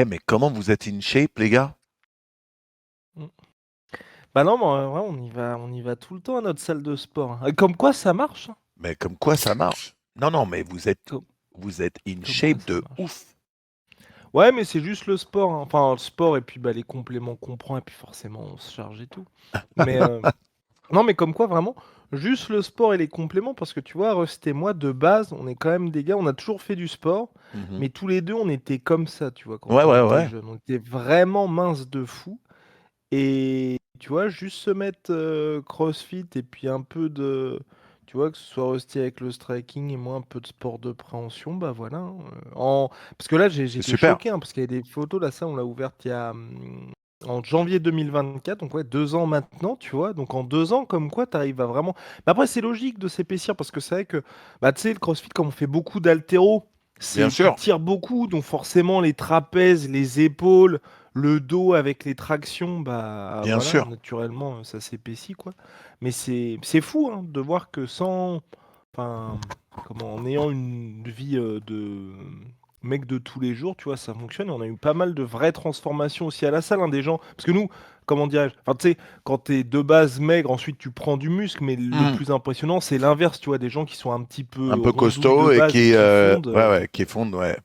Mais comment vous êtes in shape, les gars? Mmh. Bah non, mais en vrai, on y va tout le temps à notre salle de sport, hein. Et comme quoi ça marche, hein. Mais comme quoi ça marche? Non, non, mais Com vous êtes in comme quoi shape ça de marche. ouf. Ouais, mais c'est juste le sport, hein. Enfin, le sport et puis, bah, les compléments qu'on prend et puis forcément on se charge et tout. Mais, non, mais comme quoi vraiment, juste le sport et les compléments parce que tu vois, Rust et moi de base, on est quand même des gars, on a toujours fait du sport, Mhm. mais tous les 2 on était comme ça, tu vois, Ouais, quand on ouais, était ouais. jeunes. On était vraiment minces de fou et tu vois, juste se mettre, CrossFit et puis un peu de tu vois, que ce soit Rusty avec le striking et moi un peu de sport de préhension, bah, voilà, hein, parce que là C'est j'étais super. choqué, hein, parce qu'il y a des photos là, ça on l'a ouverte il y a, en janvier 2024, donc ouais, 2 ans maintenant, tu vois? Donc en 2 ans, comme quoi tu arrives à vraiment mais après c'est logique de s'épaissir parce que c'est vrai que, bah, tu sais, le CrossFit, comme on fait beaucoup d'haltéros, Bien c'est tu sûr. tires beaucoup, donc forcément les trapèzes, les épaules, le dos avec les tractions, bah, Bien voilà, sûr. naturellement, ça s'épaissit, quoi. Mais c'est fou, hein, de voir que sans enfin, comment, en ayant une vie, de mec de tous les jours, tu vois, ça fonctionne et on a eu pas mal de vraies transformations aussi à la salle, hein, des gens parce que nous, comment dirais-je? Enfin, tu sais, quand tu es de base maigre, ensuite tu prends du muscle, mais le Mhm. plus impressionnant, c'est l'inverse, tu vois? Des gens qui sont un petit peu Un peu rondouilles de costaud et base et qui, qui fondent, ouais, ouais, qui fondent, ouais.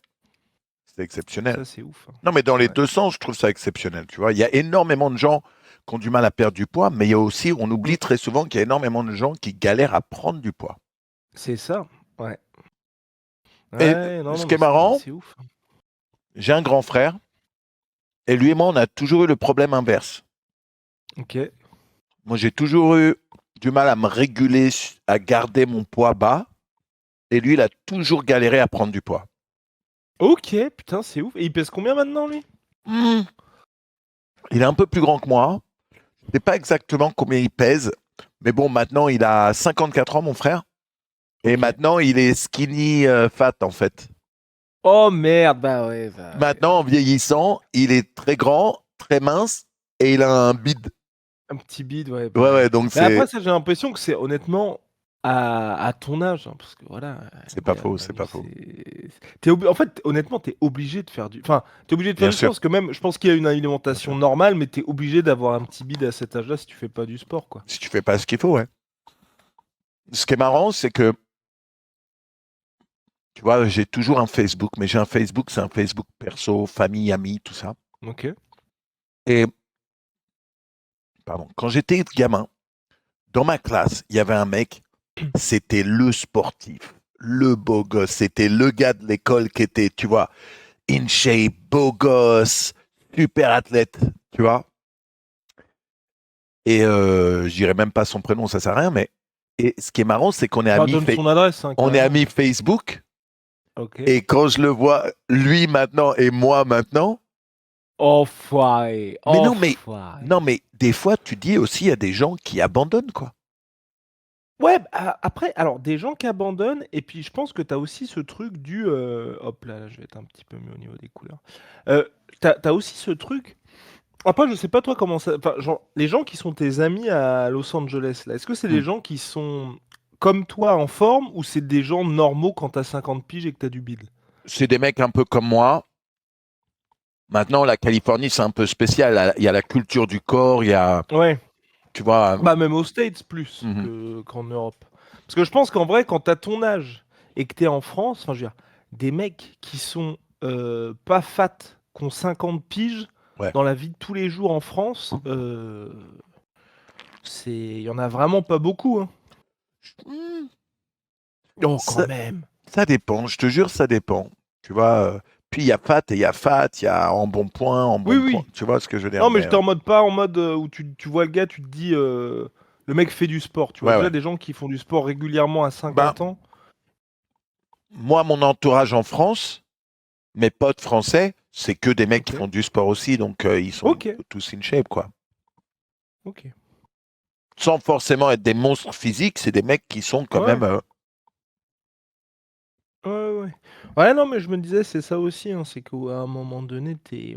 C'est exceptionnel. ça c'est ouf, hein. Non, mais dans les Ouais. deux sens, je trouve ça exceptionnel. Tu vois, il y a énormément de gens qui ont du mal à perdre du poids, mais il y a aussi, on Mmh. oublie très souvent qu'il y a énormément de gens qui galèrent à prendre du poids. C'est ça, ouais. Et Ouais, non, ce non, qui mais est marrant, c'est ouf, hein. j'ai un grand frère, et lui et moi, on a toujours eu le problème inverse. OK. Moi, j'ai toujours eu du mal à me réguler, à garder mon poids bas, et lui, il a toujours galéré à prendre du poids. OK, putain, c'est ouf et il pèse combien maintenant lui? Hmm. Il est un peu plus grand que moi. Je ne sais pas exactement combien il pèse, mais bon, maintenant, il a 54 ans, mon frère. Et OK. maintenant, il est skinny fat, en fait. Oh merde, bah ouais, Maintenant, en vieillissant, il est très grand, très mince, et il a un bide. un petit bide, ouais, Ouais, bah ouais, ouais. donc Mais après c'est ça, j'ai l'impression que c'est honnêtement à ton âge, hein, parce que voilà, c'est pas lui à faux, mon c'est avis pas faux. en fait, honnêtement, tu es obligé de faire du enfin, tu es obligé de faire Bien du sport sûr, parce que même je pense qu'il y a une bien alimentation sûr. normale, mais tu es obligé d'avoir un petit bide à cet âge-là si tu fais pas du sport, quoi. Si tu fais pas ce qu'il faut, ouais. Ce qui est marrant, c'est que, tu vois, j'ai toujours un Facebook, mais j'ai un Facebook, c'est un Facebook perso, famille, amis, tout ça. OK. Et, pardon, quand j'étais gamin, dans ma classe, il y avait un mec, c'était le sportif, le beau gosse, c'était le gars de l'école qui était, tu vois, in shape, beau gosse, super athlète, tu vois. Et je dirais même pas son prénom, ça sert à rien, mais et ce qui est marrant, c'est qu'on est Bah, amis, donne son adresse, hein, on est carrément. amis Facebook, OK. et quand je le vois, lui maintenant et moi maintenant, Enfoiré, mais enfoiré. non, mais des fois, tu dis aussi, il y a des gens qui abandonnent, quoi. Ouais, bah, après, alors des gens qui abandonnent et puis je pense que tu as aussi ce truc du, hop là, je vais être un petit peu mieux au niveau des couleurs. Tu as aussi ce truc après je sais pas toi comment ça enfin genre les gens qui sont tes amis à Los Angeles là, est-ce que c'est des Hmm. gens qui sont comme toi en forme ou c'est des gens normaux quand tu as 50 piges et que tu as du bide? C'est des mecs un peu comme moi. Maintenant, la Californie, c'est un peu spécial. Il y a la culture du corps, il y a, Ouais, tu vois. bah même aux States plus Mhm. que qu'en Europe. Parce que je pense qu'en vrai quand tu as ton âge et que tu es en France, enfin je veux dire, des mecs qui sont, pas fat, qui ont 50 piges, Ouais. dans la vie de tous les jours en France, c'est il y en a vraiment pas beaucoup, hein. Hmm. Oh quand Ça, même! ça dépend, je te jure, ça dépend. Tu vois. Puis il y a fat et il y a fat, il y a en Oui, bon point. oui. Tu vois ce que je veux dire, Non mais mais j'étais en mode pas en mode, où tu vois le gars, tu te dis, le mec fait du sport, tu vois? ouais, Déjà ouais. des gens qui font du sport régulièrement à Ben, 50 ans. moi, mon entourage en France, mes potes français, c'est que des mecs qui OK. font du sport aussi, donc ils sont OK. tous in shape, quoi. OK. Sans forcément être des monstres physiques, c'est des mecs qui sont quand même. Ouais. Ouais, ouais, ouais. Ouais, non, mais je me disais, c'est ça aussi, hein, c'est qu'à un moment donné, t'es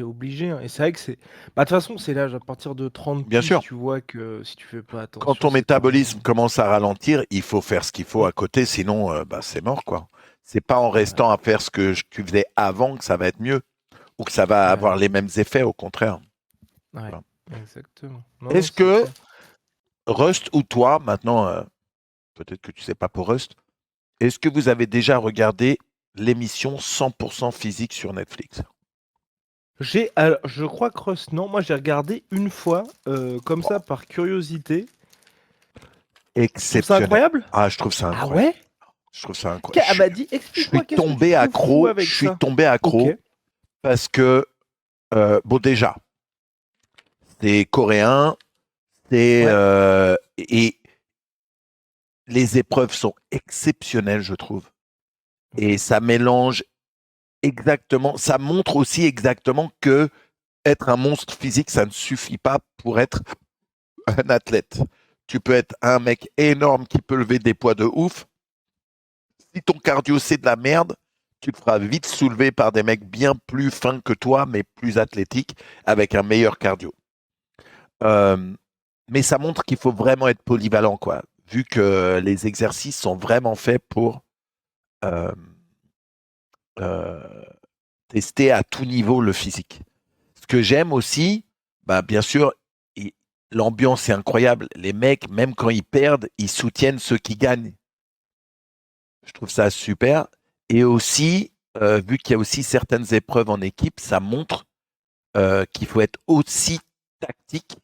obligé, hein. Et c'est vrai que c'est. Bah, de toute façon, c'est l'âge, à partir de 30 Bien piges, sûr, tu vois que si tu fais pas quand attention, ton c'est pas bon, métabolisme hein. commence à ralentir, il faut faire ce qu'il faut Mm. à côté, sinon bah, c'est mort, quoi. C'est pas en Ouais. restant à faire ce que tu faisais avant que ça va être mieux. ou que ça va Ouais. avoir les mêmes effets, au contraire. Ouais, Voilà. exactement. Non, Est-ce c'est que clair. Rust ou toi, maintenant, peut-être que tu sais pas pour Rust, est-ce que vous avez déjà regardé l'émission 100% physique sur Netflix? Alors, je crois que Rust, non. Moi, j'ai regardé une fois, comme ça, par curiosité. Tu trouves ça Exceptionnel. incroyable? Ah, je trouve ça Ah incroyable. ouais? Je trouve ça incroyable. Ah bah dis, Je suis explique-moi, qu'est-ce que tu tombé trouves fou accro. Je avec suis ça? tombé Ok. accro parce que, bon, déjà, c'est coréen, Ouais. et les épreuves sont exceptionnelles, je trouve. Et Ok. ça mélange exactement, ça montre aussi exactement que être un monstre physique, ça ne suffit pas pour être un athlète. Tu peux être un mec énorme qui peut lever des poids de ouf. Si ton cardio c'est de la merde, tu te feras vite soulever par des mecs bien plus fins que toi, mais plus athlétiques, avec un meilleur cardio. Euh, mais ça montre qu'il faut vraiment être polyvalent, quoi. Vu que les exercices sont vraiment faits pour euh, euh, tester à tout niveau le physique. Ce que j'aime aussi, bah, bien sûr, l'ambiance est incroyable. Les mecs, même quand ils perdent, ils soutiennent ceux qui gagnent. Je trouve ça super. Et aussi, vu qu'il y a aussi certaines épreuves en équipe, ça montre qu'il faut être aussi tactique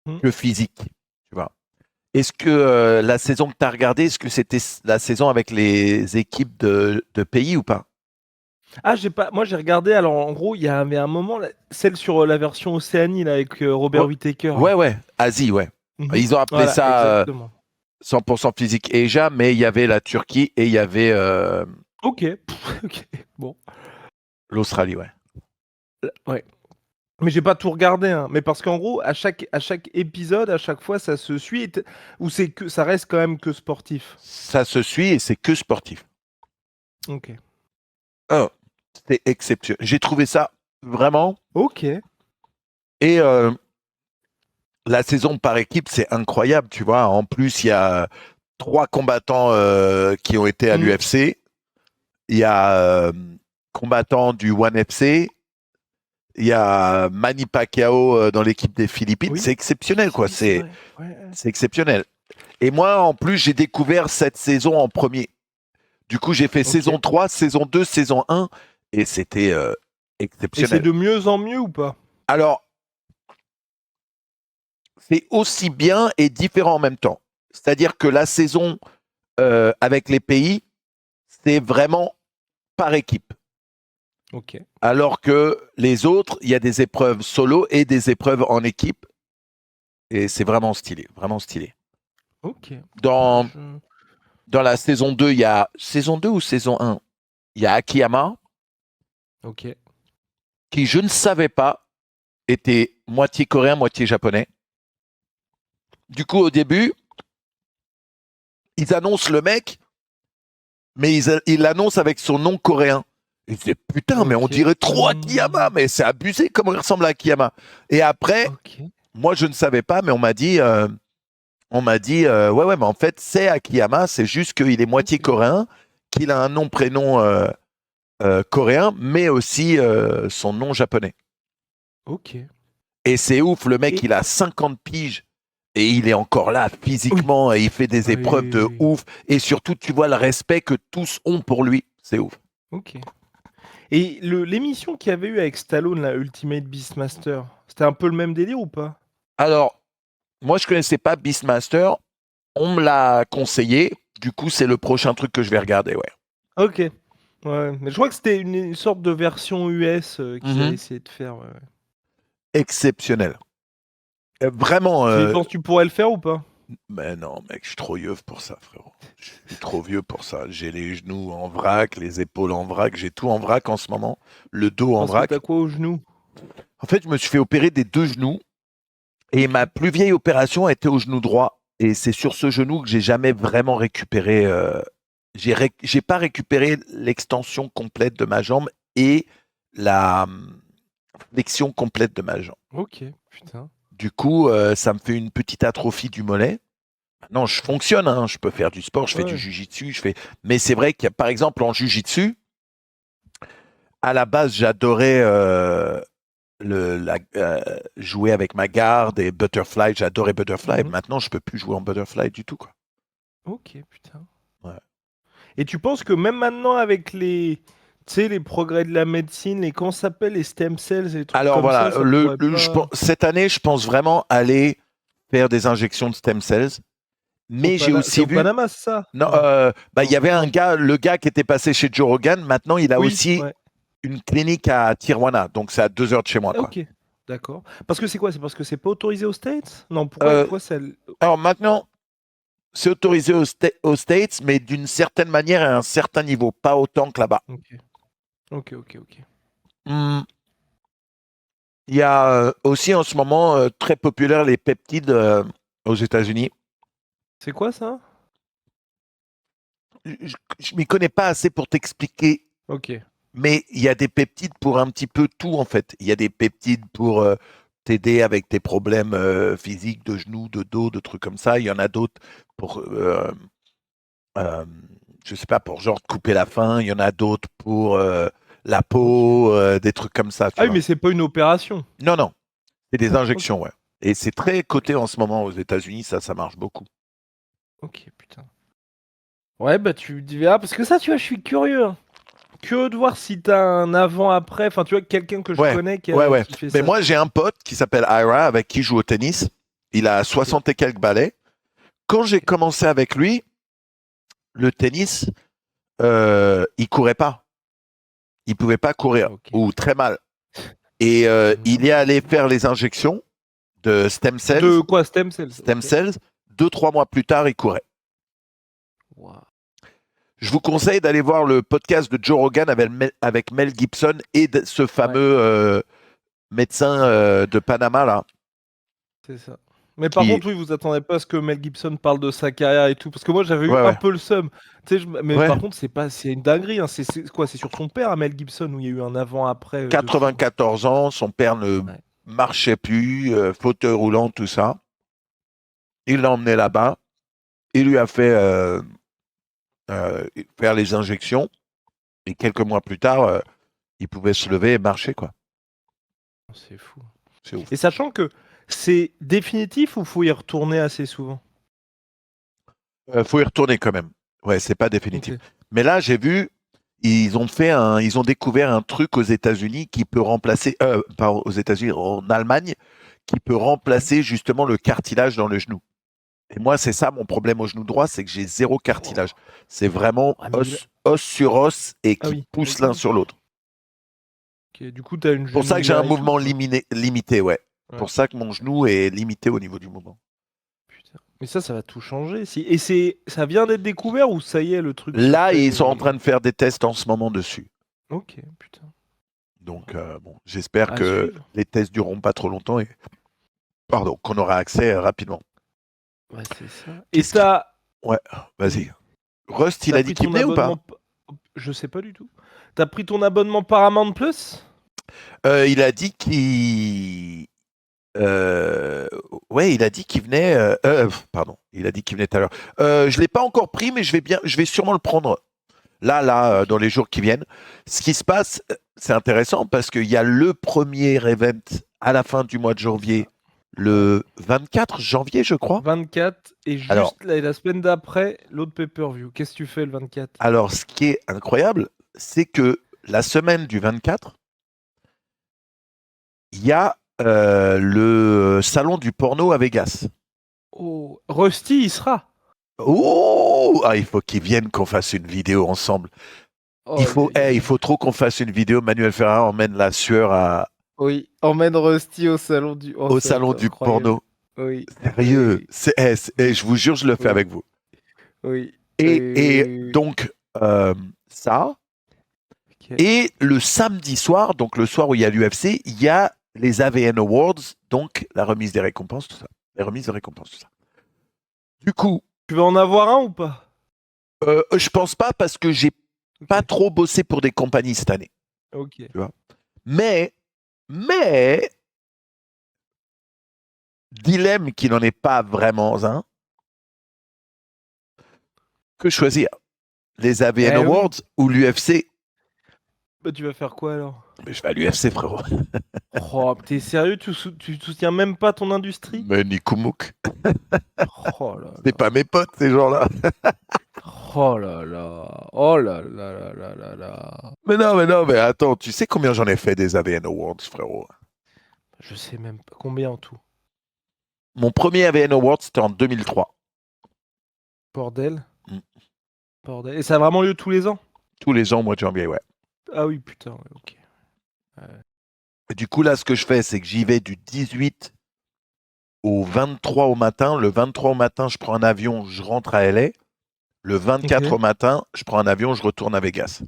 Hmm. que physique. Tu vois. Est-ce que la saison que tu as regardée, est-ce que c'était la saison avec les équipes de pays ou pas? Ah, moi j'ai regardé, alors en gros, il y avait un moment, celle sur la version Océanie, là, avec Ouais, Robert Whittaker, là. ouais, Asie, ouais. Mhm. Ils ont appelé Voilà, ça exactement. 100% physique Asia, mais il y avait la Turquie et il y avait Ok, ok, bon. l'Australie, ouais. Ouais. Mais j'ai pas tout regardé, hein. Mais parce qu'en gros, à chaque épisode, à chaque fois, ça se suit, ou c'est que ça reste quand même que sportif. Ça se suit et c'est que sportif. Ok. Oh, c'est exceptionnel. J'ai trouvé ça vraiment. Ok. Et la saison par équipe, c'est incroyable, tu vois. En plus, il y a 3 combattants qui ont été à Hmm. l'UFC. Il y a combattants du ONE FC. Il y a Manny Pacquiao dans l'équipe des Philippines. Oui. C'est exceptionnel, quoi. Oui, c'est vrai. Ouais. C'est exceptionnel. Et moi, en plus, j'ai découvert cette saison en premier. Du coup, j'ai fait Ok. saison 3, saison 2, saison 1, et c'était Et c'est exceptionnel. de mieux en mieux ou pas? Alors, c'est aussi bien et différent en même temps. C'est-à-dire que la saison avec les pays, c'est vraiment par équipe. Ok. Alors que les autres, il y a des épreuves solo et des épreuves en équipe. Et c'est vraiment stylé, vraiment stylé. Ok. Ah, Dans, dans la saison 2, il y a... Saison 2 ou saison 1? Il y a Akiyama, Ok. qui, je ne savais pas, était moitié coréen, moitié japonais. Du coup, au début, ils annoncent le mec, mais ils l'annoncent avec son nom coréen. Et je disais, putain, mais on Ok. dirait trop Akiyama, mais c'est abusé comment il ressemble à Akiyama. Et après, Ok. moi, je ne savais pas, mais on m'a dit, ouais, mais en fait, c'est Akiyama, c'est juste qu'il est moitié Ok. coréen, qu'il a un nom, prénom coréen, mais aussi son nom japonais. Ok. Et c'est ouf, le mec, Et il a 50 piges et il est encore là oui. physiquement et il fait des Oui, épreuves oui, de oui. ouf. Et surtout, tu vois le respect que tous ont pour lui. C'est ouf. Ok. Et l'émission qu'il y avait eu avec Stallone, la Ultimate Beastmaster, c'était un peu le même délire ou pas? Alors, moi, je connaissais pas Beastmaster. On me l'a conseillé. Du coup, c'est le prochain truc que je vais regarder, ouais. Ok. Ouais. Mais je crois que c'était une sorte de version US qu'ils avaient Mhm. essayé de faire. Ouais. Exceptionnel. Vraiment. Tu penses que tu pourrais le faire ou pas? Mais non, mec, je suis trop vieux pour ça, frérot. Je suis trop vieux pour ça. J'ai les genoux en vrac, les épaules en vrac, j'ai tout en vrac en ce moment, le dos en Parce que vrac. t'as quoi au genou? En fait, je me suis fait opérer des 2 genoux et Ok. ma plus vieille opération a été au genou droit. Et c'est sur ce genou que j'ai jamais vraiment récupéré. J'ai pas récupéré l'extension complète de ma jambe et la flexion complète de ma jambe. Ok. Putain. Du coup, ça me fait une petite atrophie du mollet. Non, je fonctionne, hein. Je peux faire du sport, je fais du Ouais. jujitsu, je fais. Mais c'est vrai que, par exemple, en jujitsu, à la base, j'adorais jouer avec ma garde et Butterfly. J'adorais Butterfly. Mhm. Maintenant, je peux plus jouer en Butterfly du tout, quoi. Ok, putain. Ouais. Et tu penses que même maintenant, avec les, tu sais, les progrès de la médecine, comment ça s'appelle, les stem cells et les trucs Alors comme voilà, ça pourrait pas. cette année, je pense vraiment aller faire des injections de stem cells. Mais j'ai C'est aussi au vu, Panama, c'est ça? non, Non. il y avait un Non. gars, le gars qui était passé chez Joe Rogan. Maintenant, il a Oui, aussi ouais. une clinique à Tijuana, donc c'est à 2 heures de chez moi, quoi. Ok, d'accord. Parce que c'est quoi? C'est parce que c'est pas autorisé aux States? Non, Euh, pourquoi ça. alors maintenant, c'est autorisé aux States, mais d'une certaine manière et à un certain niveau, pas autant que là-bas. Ok, ok, ok, ok. Il y a aussi en ce moment très populaire les peptides aux États-Unis. C'est quoi ça? Je m'y connais pas assez pour t'expliquer, Ok. mais il y a des peptides pour un petit peu tout en fait. Il y a des peptides pour t'aider avec tes problèmes physiques de genoux, de dos, de trucs comme ça. Il y en a d'autres pour, euh, je sais pas, pour genre te couper la faim. Il y en a d'autres pour la Ok. peau, des trucs comme ça, Ah tu oui, vois. mais c'est pas une opération. Non, non, c'est des Ok, injections, ouais. Et c'est très ok, coté en ce moment aux États-Unis, ça marche beaucoup. ok, putain. Ouais, bah tu verras, parce que ça, tu vois, je suis curieux, hein. Curieux de voir si t'as un avant-après. Enfin, tu vois, quelqu'un que je Ouais, connais ouais, ouais. qui fait Mais ça. moi, j'ai un pote qui s'appelle Ira avec qui je joue au tennis. Il a Ok, 60 et quelques balais. Quand j'ai ok, commencé avec lui, le tennis, il courait pas. Il pouvait pas courir ok. ou très mal. Et il Mhm. est allé faire les injections de stem cells. De quoi, stem cells? Stem Ok. cells. 2, 3 mois plus tard, il courait. Wow. Je vous conseille d'aller voir le podcast de Joe Rogan avec Mel Gibson et ce Ouais, fameux médecin de Panama là, c'est ça. Mais par qui, contre, oui, vous attendez pas à ce que Mel Gibson parle de sa carrière et tout, parce que moi j'avais eu ouais, un ouais, peu le seum. Tu sais, mais ouais, par contre, c'est une dinguerie, hein. C'est quoi? C'est sur son père, hein, Mel Gibson, où il y a eu un avant-après de fou, hein. 94 ans, son père ne Ouais. marchait plus, fauteuil roulant, tout ça. Il l'a emmené là-bas, il lui a fait faire les injections, et quelques mois plus tard, il pouvait se lever et marcher, quoi. C'est fou. C'est ouf. Et sachant que c'est définitif ou faut y retourner assez souvent? Faut y retourner quand même. Ouais, c'est pas définitif. Ok. Mais là, j'ai vu, ils ont découvert un truc aux États-Unis qui peut remplacer, pas aux États-Unis, en Allemagne, qui peut Ok. remplacer justement le cartilage dans le genou. Et moi, c'est ça mon problème au genou droit, c'est que j'ai zéro Oh. cartilage. C'est vraiment Ah, mais os sur os et ah qui oui, pousse ok, l'un ok. sur l'autre. Ok, du coup, t'as une Pour ça que j'ai un genouillère et tout, mouvement quoi. limité, ouais. Ouais. Pour ça que mon genou est limité au niveau du mouvement. Putain. Mais ça va tout changer. Si. Et ça vient d'être découvert ou ça y est, le truc se Là, ils fait. sont en train de faire des tests en ce moment dessus. Ok, putain. Donc, bon, j'espère À que suivre. les tests dureront pas trop longtemps et, pardon, qu'on aura accès rapidement. Ouais, c'est ça. Et Qu'est-ce qui... t'as. Ouais, Oui. vas-y. Rust, il T'as a dit pris qu'il ton venait ou pas? abonnement. Je sais pas du tout. T'as pris ton abonnement Paramount Plus? Il a dit qu'il... Euh, ouais, il a dit qu'il venait. Pardon, il a dit qu'il venait tout à l'heure. Je l'ai pas encore pris, mais je vais sûrement le prendre là, Ok. dans les jours qui viennent. Ce qui se passe, c'est intéressant parce qu'il y a le premier event à la fin du mois de C'est ça. janvier, Ouais. le 24 janvier, je crois. 24 et Alors, juste la semaine d'après, l'autre pay-per-view. Qu'est-ce que tu fais le 24? ce qui est incroyable, c'est que la semaine du 24, il y a le salon du porno à Vegas. Oh, Rusty, il sera. Oh, il faut qu'ils viennent qu'on fasse une vidéo ensemble. Oh, Il faut trop qu'on fasse une vidéo. Manuel Ferrara emmène la sueur oui, emmène Rusty au salon du. Oh, au ça va salon être du incroyable. porno. Oui, Sérieux. oui, Je vous jure, je le fais oui, avec vous. oui, Et oui. donc, ça. Ok. Et le samedi soir, donc le soir où il y a l'UFC, il y a les AVN Awards, donc la remise des récompenses, tout ça. Les remises de récompenses, tout ça. Du coup, Tu vas en avoir un ou pas? je pense pas parce que j'ai Ok, pas trop bossé pour des compagnies cette année. ok. Tu vois. Mais, dilemme qui n'en est pas vraiment un, que choisir? Les AVN Eh oui. Awards ou l'UFC? Bah, tu vas faire quoi alors? Mais je vais à l'UFC, frérot. Oh, t'es sérieux? Tu soutiens même pas ton industrie? Mais Nikoumuk, Oh là c'est pas là. mes potes, ces gens-là. Oh là là. Oh là là là là là là. Mais non, mais attends, tu sais combien j'en ai fait des AVN Awards, frérot? Je sais même pas combien en tout. Mon premier AVN Award, c'était en 2003. Bordel. Mm. Bordel. Et ça a vraiment lieu tous les ans? Tous les ans, au mois de janvier, ouais. Ah oui, putain, ouais, ok. Et du coup, là, ce que je fais, c'est que j'y vais du 18 au 23 au matin. Le 23 au matin, je prends un avion, je rentre à LA. Le 24 Ok. au matin, je prends un avion, je retourne à Vegas.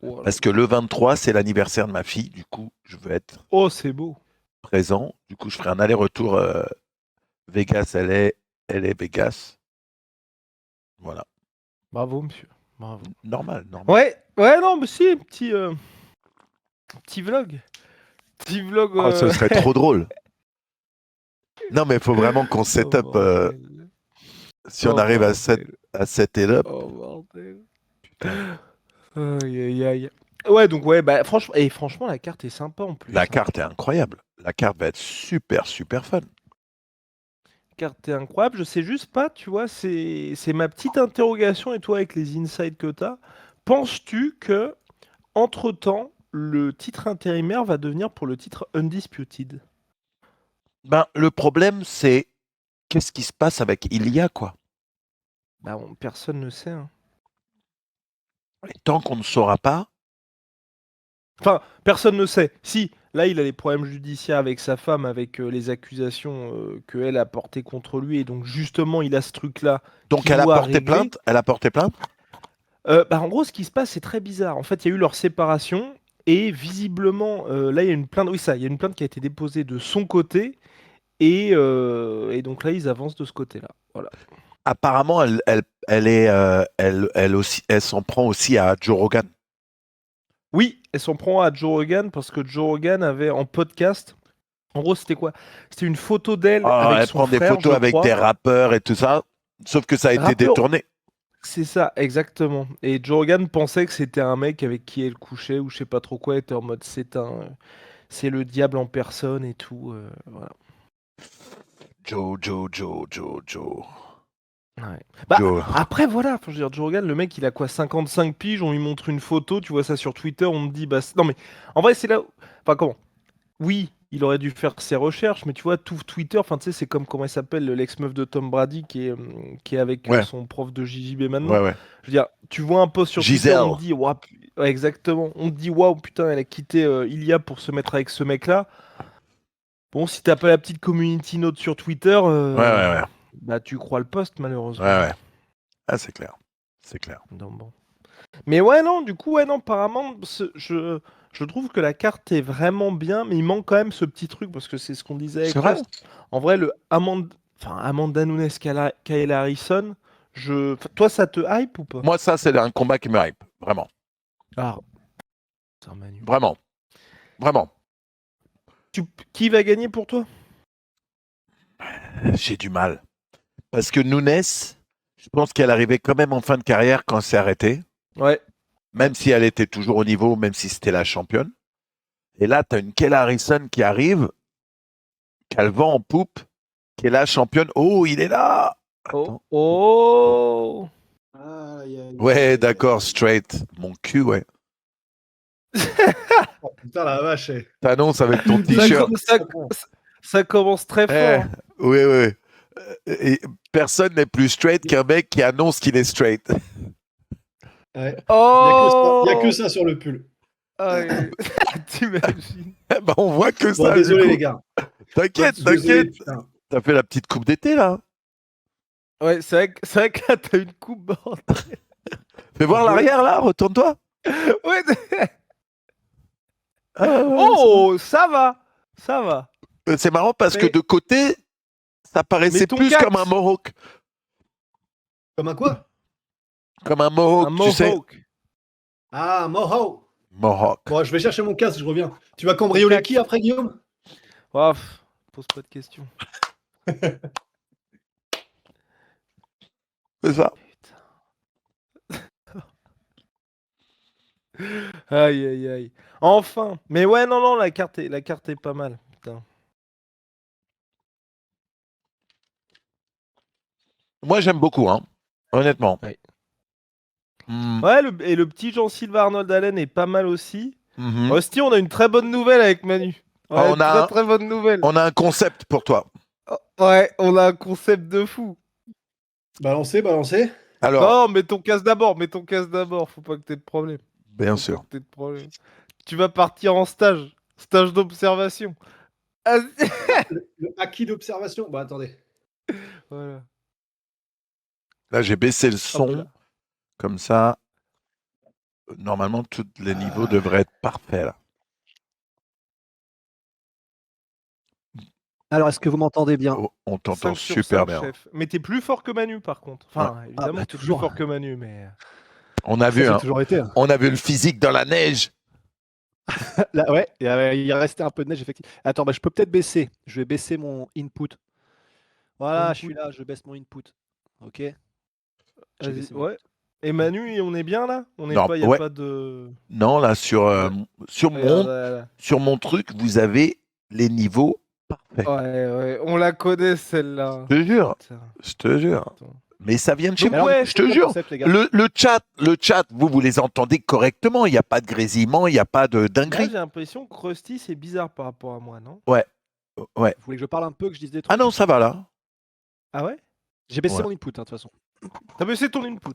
Oh là Parce que là. le 23, c'est l'anniversaire de ma fille. Du coup, je veux être Oh, c'est beau. présent. Du coup, je ferai un aller-retour Vegas, LA, LA, Vegas. Voilà. Bravo, monsieur. Bravo. Normal, normal. Ouais, non, mais si, petit vlog. Petit vlog. Oh, ce serait trop drôle. Non, mais il faut vraiment qu'on set Oh up. bordel. Si on Oh arrive bordel. à set it up. Oh bordel. Putain. Aïe aïe aïe. Ouais, donc ouais, bah franchement, la carte est sympa en plus, La hein. carte est incroyable. La carte va être super, super fun. Carte est incroyable. Je sais juste pas, tu vois, c'est ma petite interrogation et toi avec les insights que t'as. Penses-tu que entre-temps, le titre intérimaire va devenir pour le titre Undisputed? Ben, le problème, c'est qu'est-ce qui se passe avec Ilia, quoi. Bah, personne ne sait, hein. Et tant qu'on ne saura pas, Enfin, personne ne sait. Si, là, il a des problèmes judiciaires avec sa femme, avec les accusations qu'elle a portées contre lui, et donc justement, il a ce truc-là donc qu'il elle a doit porté régler. plainte. Elle a porté plainte. Bah, en gros, ce qui se passe, c'est très bizarre. En fait, il y a eu leur séparation, et visiblement, là, il y a une plainte. Oui, ça, il y a une plainte qui a été déposée de son côté, et donc là, ils avancent de ce côté-là. Voilà. Apparemment, elle aussi, elle s'en prend aussi à Joe Rogan. Oui, elle s'en prend à Joe Rogan parce que Joe Rogan avait en podcast. En gros, c'était quoi? C'était une photo d'elle Ah, avec elle son prend des frère, photos je avec des crois. rappeurs et tout ça. Sauf que ça a été Rappeur, détourné. c'est ça, exactement. Et Joe Rogan pensait que c'était un mec avec qui elle couchait ou je sais pas trop quoi. Elle était en mode c'est le diable en personne et tout. Voilà. Joe. Ouais. Bah, Joe. après, voilà, enfin, je veux dire, Joe Rogan, le mec, il a quoi, 55 piges, on lui montre une photo, tu vois ça sur Twitter, on te dit, bah, non, mais en vrai, c'est là. Enfin, comment? Oui, il aurait dû faire ses recherches, mais tu vois, tout Twitter, enfin, tu sais, c'est comme, comment il s'appelle, l'ex-meuf de Tom Brady qui est avec Ouais, son prof de JJB maintenant. ouais. Je veux dire, tu vois un post sur Twitter, on Gisèle. te dit, ouah, ouais, exactement, on te dit, waouh, putain, elle a quitté Ilia pour se mettre avec ce mec-là. Bon, si t'as pas la petite community note sur Twitter, Ouais. bah, tu crois le post, Ouais, malheureusement. ouais. Ah, c'est clair. C'est clair. Donc, bon. Mais ouais, non, du coup, ouais, non, apparemment, je trouve que la carte est vraiment bien, mais il manque quand même ce petit truc, parce que c'est ce qu'on disait C'est avec vrai? Lost. En vrai, Amanda Nunes, Kayla Harrison, toi, ça te hype ou pas? Moi, ça, c'est un combat qui me hype. Vraiment. Ah, putain, Manu. Vraiment. Vraiment. Qui va gagner pour toi? J'ai du mal. Parce que Nunes, je pense qu'elle arrivait quand même en fin de carrière quand c'est arrêté. Ouais. Même si elle était toujours au niveau, même si c'était la championne. Et là, tu as une Kayla Harrison qui arrive, qu'elle vend en poupe, qui est la championne. Oh, il est là! Oh, Attends. oh. Ouais, d'accord, straight. Mon cul, ouais. Oh, putain, la vache. T'annonces avec ton Ça, t-shirt. ça commence très Eh, fort, hein. oui. Et personne n'est plus straight qu'un mec qui annonce qu'il est straight. Ouais. Oh! Il y a que ça sur le pull. Ah, t'imagines? Eh ben, on voit que Bon, ça, désolé, du coup. les gars. T'inquiète. Désolé, putain. T'as fait la petite coupe d'été, là. Ouais, c'est vrai que là, t'as une coupe, bordel. Fais voir l'arrière, là. Retourne-toi. Ouais, Ah, ouais, oh, ça va. Ça va. c'est marrant parce que Mais- de côté, ça paraissait Mais ton plus cax. comme un mohawk. Comme un quoi? Comme un Un mohawk, tu sais. mohawk. Ah, Moho. Mohawk. Bon, je vais chercher mon casque, je reviens. Tu vas cambrioler Cax. qui après, Guillaume? Oh, pose pas de questions. C'est ça. Putain. Aïe, aïe, aïe. Enfin. Mais ouais, non, la carte est pas mal. Putain. Moi, j'aime beaucoup, hein. Honnêtement. Ouais. Hmm. Ouais, et le petit Jean-Sylvain Arnold Allen est pas mal aussi. Mhm. Hostie, on a une très bonne nouvelle avec Manu. Ah, Ouais, on a très bonne nouvelle. On a un concept pour toi. Oh, ouais, on a un concept de fou. Balancez. Alors, Non, mets ton casque d'abord, faut pas que t'aies de problème. bien Faut sûr. pas que t'aies de problème. Tu vas partir en stage d'observation. Ah, Le acquis d'observation. Bah attendez. voilà. Là, j'ai baissé le Hop son. là. Comme ça, normalement, tous les niveaux devraient être parfaits, là. Alors, est-ce que vous m'entendez bien? Oh, on t'entend 5 sur super 5, bien. chef. Mais t'es plus fort que Manu, par contre. Enfin, évidemment, bah, t'es plus toujours. fort que Manu, mais... On a Ça, vu, j'ai hein. toujours été. Hein. On a vu le physique dans la neige. Là, ouais, il restait un peu de neige, effectivement. Attends, bah, je peux peut-être baisser. Je vais baisser mon input. Voilà, je suis là, je baisse mon input. Ok. J'ai Vas-y, baissé mon ouais. Et Manu, on est bien, là? On n'est Non, pas... Y a ouais. pas de... Non, là, sur Regarde, là. mon truc, vous avez les niveaux parfaits. Ouais, on la connaît, celle-là. Je te jure. Putain. Je te jure. Attends. Mais ça vient de chez Donc, moi. ouais, Je te jure. concept, les gars. Le chat, vous les entendez correctement. Il n'y a pas de grésillement, il n'y a pas de Là, dinguerie. j'ai l'impression que Krusty, c'est bizarre par rapport à moi, non? Ouais. Vous voulez que je parle un peu, que je dise des trucs? Ah non, ça va là. Ah ouais? J'ai baissé Ouais. mon input, hein, de toute façon. T'as baissé ton input.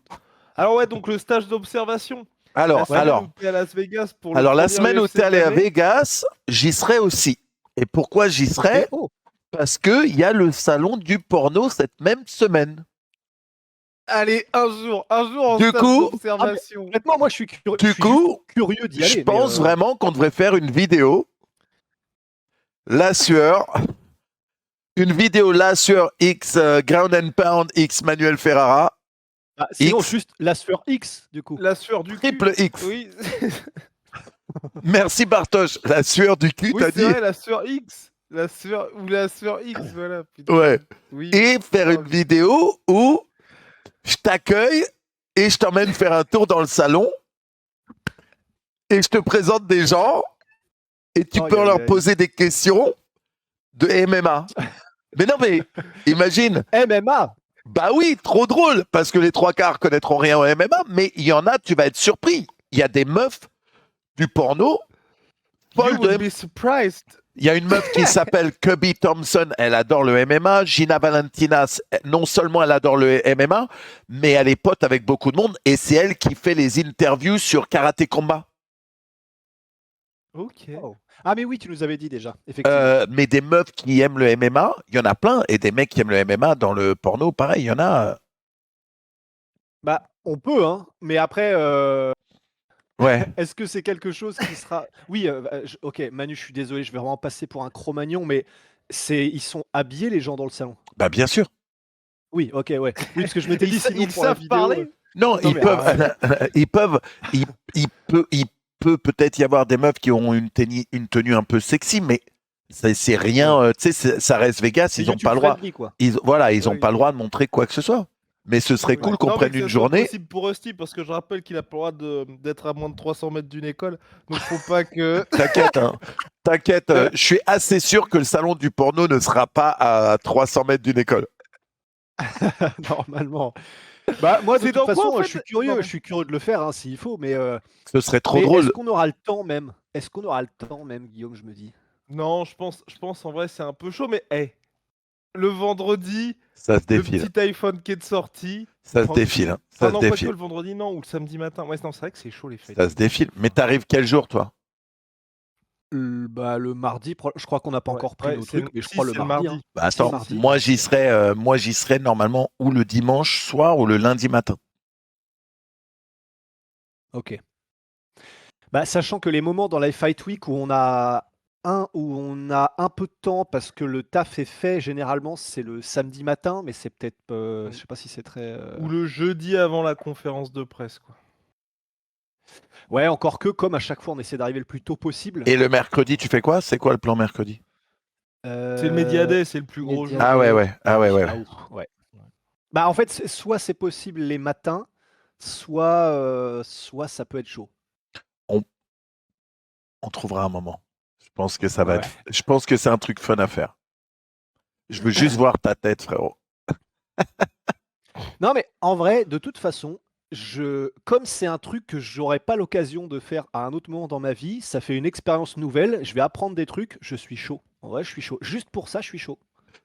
Alors ouais, donc le stage d'observation. Alors, La semaine où t'es à Las Vegas pour le la premier semaine où UFC tu es allé de à l'année. Vegas, j'y serai aussi. Et pourquoi j'y serai? Oh, Parce qu'il y a le salon du porno cette même semaine. Allez, un jour en Du stage coup- d'observation. honnêtement, moi, je suis curieux. Du coup, Curieux d'y aller. je mais, pense vraiment qu'on devrait faire une vidéo. La sueur. Une vidéo La sueur X Ground and Pound X Manuel Ferrara. sinon, X. juste la sueur X, du coup. La sueur du cul. Triple X. Oui, Merci Bartosz. La sueur du cul, oui t'as c'est dit. vrai, la sueur X. La sueur X, voilà. Putain. Ouais. Oui. Et faire une vidéo où je t'accueille et je t'emmène faire un tour dans le salon et je te présente des gens et tu peux leur poser des questions de MMA. Mais non, mais imagine. MMA. Bah oui, trop drôle, parce que les 3/4 connaîtront rien au MMA, mais il y en a, tu vas être surpris. Il y a des meufs du porno. You will be surprised. Il y a une meuf qui s'appelle Cubby Thompson, elle adore le MMA. Gina Valentina, non seulement elle adore le MMA, mais elle est pote avec beaucoup de monde et c'est elle qui fait les interviews sur Karaté Combat. Ok. Oh. Ah, mais oui, tu nous avais dit déjà, effectivement. Mais des meufs qui aiment le MMA, il y en a plein, et des mecs qui aiment le MMA dans le porno, pareil, il y en a. Bah, on peut, hein, mais après, Ouais. est-ce que c'est quelque chose qui sera... Oui, ok, Manu, je suis désolé, je vais vraiment passer pour un Cro-Magnon, mais ils sont habillés, les gens dans le salon. Bah bien sûr. Oui, ok, ouais. Oui, parce que je m'étais dit, sinon, Ils pour la savent vidéo, parler. Non, Non, mais il peut peut-être y avoir des meufs qui ont une tenue un peu sexy, mais c'est rien, tu sais, ça reste Vegas, c'est ils n'ont YouTube pas le droit. friendly, quoi. Ils ont Oui. pas le droit de montrer quoi que ce soit. Mais ce serait cool qu'on Non, mais prenne que une ce soit journée. possible pour Rusty, parce que je rappelle qu'il a pas le droit d'être à moins de 300 mètres d'une école, donc faut pas que... T'inquiète, hein. T'inquiète, je suis assez sûr que le salon du porno ne sera pas à 300 mètres d'une école. Normalement. Bah, moi, de C'est toute dans quoi, façon, en fait je suis curieux, Pardon. je suis curieux de le faire, hein, s'il faut, mais... Ce serait trop mais drôle. est-ce qu'on aura le temps même? Est-ce qu'on aura le temps même, Guillaume, je me dis? Non, je pense en vrai c'est un peu chaud, mais le vendredi, Ça se le défile. petit iPhone qui est sorti. Ça se défile. Hein. Ça Ah se non, pas que défile. le vendredi, non, ou le samedi matin. Ouais, non, c'est vrai que c'est chaud les fêtes. Ça se défile. Mais t'arrives quel jour, toi? Bah, le mardi, je crois qu'on n'a pas encore pris nos trucs, mais je crois le c'est mardi. Hein. Bah attends, mardi. moi j'y serai normalement ou le dimanche soir ou le lundi matin. Ok. Bah, sachant que les moments dans la Fight Week où on a un peu de temps parce que le taf est fait, généralement c'est le samedi matin, mais c'est peut-être, je sais pas si c'est très. Ou le jeudi avant la conférence de presse, quoi. Ouais, encore que comme à chaque fois on essaie d'arriver le plus tôt possible. Et le mercredi, tu fais quoi? C'est quoi le plan mercredi? C'est le Media Day, c'est le plus gros jour. Ah ouais. Ouais. Bah en fait, soit c'est possible les matins, soit ça peut être chaud. On trouvera un moment. Je pense que ça va Ouais. être. Je pense que c'est un truc fun à faire. Je veux juste voir ta tête, frérot. Non, mais en vrai, de toute façon, comme c'est un truc que j'aurais pas l'occasion de faire à un autre moment dans ma vie, ça fait une expérience nouvelle. Je vais apprendre des trucs. Je suis chaud. En vrai, je suis chaud. Juste pour ça, je suis chaud.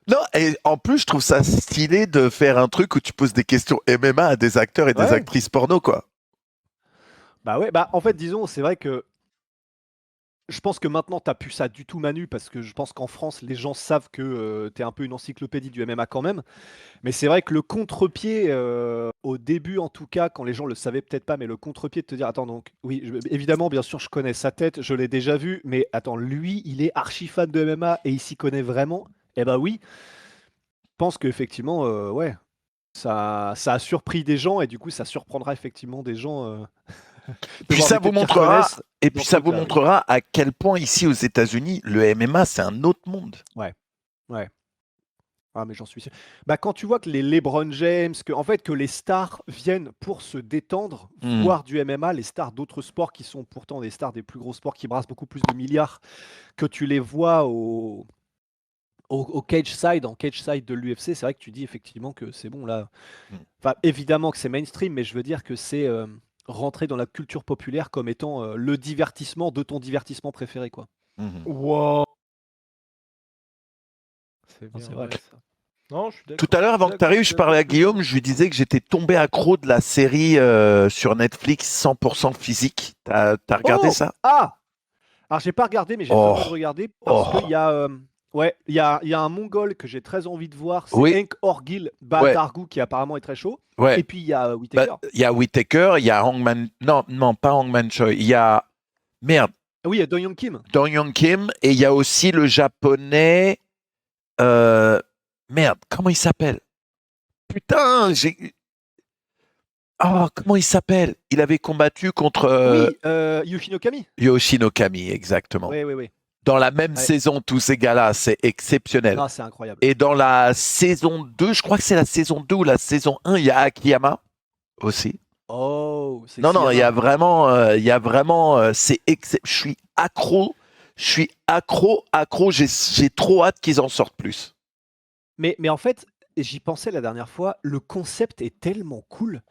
Non, et en plus, je trouve ça stylé de faire un truc où tu poses des questions MMA à des acteurs et des Ouais. actrices porno, quoi. Bah ouais, bah en fait, disons, c'est vrai que je pense que maintenant, t'as plus ça du tout, Manu, parce que je pense qu'en France, les gens savent que t'es un peu une encyclopédie du MMA quand même. Mais c'est vrai que le contre-pied, au début en tout cas, quand les gens le savaient peut-être pas, mais le contre-pied de te dire, attends, donc, oui, évidemment, bien sûr, je connais sa tête, je l'ai déjà vu, mais attends, lui, il est archi fan de MMA et il s'y connaît vraiment. Eh bah oui, je pense qu'effectivement, ouais, ça a surpris des gens et du coup, ça surprendra effectivement des gens de Puis voir ça des vous têtes qui montrera, reconnaissent et dans puis ce ça vous truc-là, oui. montrera à quel point ici aux États-Unis, le MMA, c'est un autre monde. Ouais. Ah, mais j'en suis sûr. Bah, quand tu vois que les LeBron James, en fait, que les stars viennent pour se détendre, Mm. voir du MMA, les stars d'autres sports qui sont pourtant des stars des plus gros sports qui brassent beaucoup plus de milliards, que tu les vois au cage side, en cage side de l'UFC, c'est vrai que tu dis effectivement que c'est bon là. Mm. Enfin, évidemment que c'est mainstream, mais je veux dire que c'est rentré dans la culture populaire comme étant le divertissement de ton divertissement préféré, quoi. Mhm. Wow. C'est Non, bien c'est vrai. vrai, ça. Non, je suis Tout d'accord. à l'heure, avant que tu arrives, je parlais à Guillaume, je lui disais que j'étais tombé accro de la série sur Netflix 100% physique. T'as regardé Oh ça? Ah! Alors, j'ai pas regardé, mais j'ai très Oh, envie de regarder parce oh. qu'il y a, ouais, il y a un Mongol que j'ai très envie de voir, c'est Oui, Hank Orgil ouais, Baatargou qui apparemment est très chaud. ouais. Et puis il y a Bah, Whittaker. il y a Whittaker, il y a Hangman. Non, non, pas Hangman Choi. Il y a. Merde, Ah oui, il y a Dong Hyun Kim. Dong Hyun Kim. Et il y a aussi le japonais. euh, Merde, comment il s'appelle? Putain, j'ai. Ah, comment il s'appelle? Il avait combattu contre Oui, Yoshinokami. Kami. Yoshino Kami, exactement. Oui, oui, oui. Dans la même Ouais. saison, tous ces gars-là, c'est exceptionnel. Ah, c'est incroyable. Et dans la saison 2, je crois que c'est la saison 2 ou la saison 1, il y a Akiyama aussi. Oh, c'est Non, non, il y a Siyama. vraiment, je suis accro, accro. J'ai trop hâte qu'ils en sortent plus. Mais en fait, j'y pensais la dernière fois, le concept est tellement cool.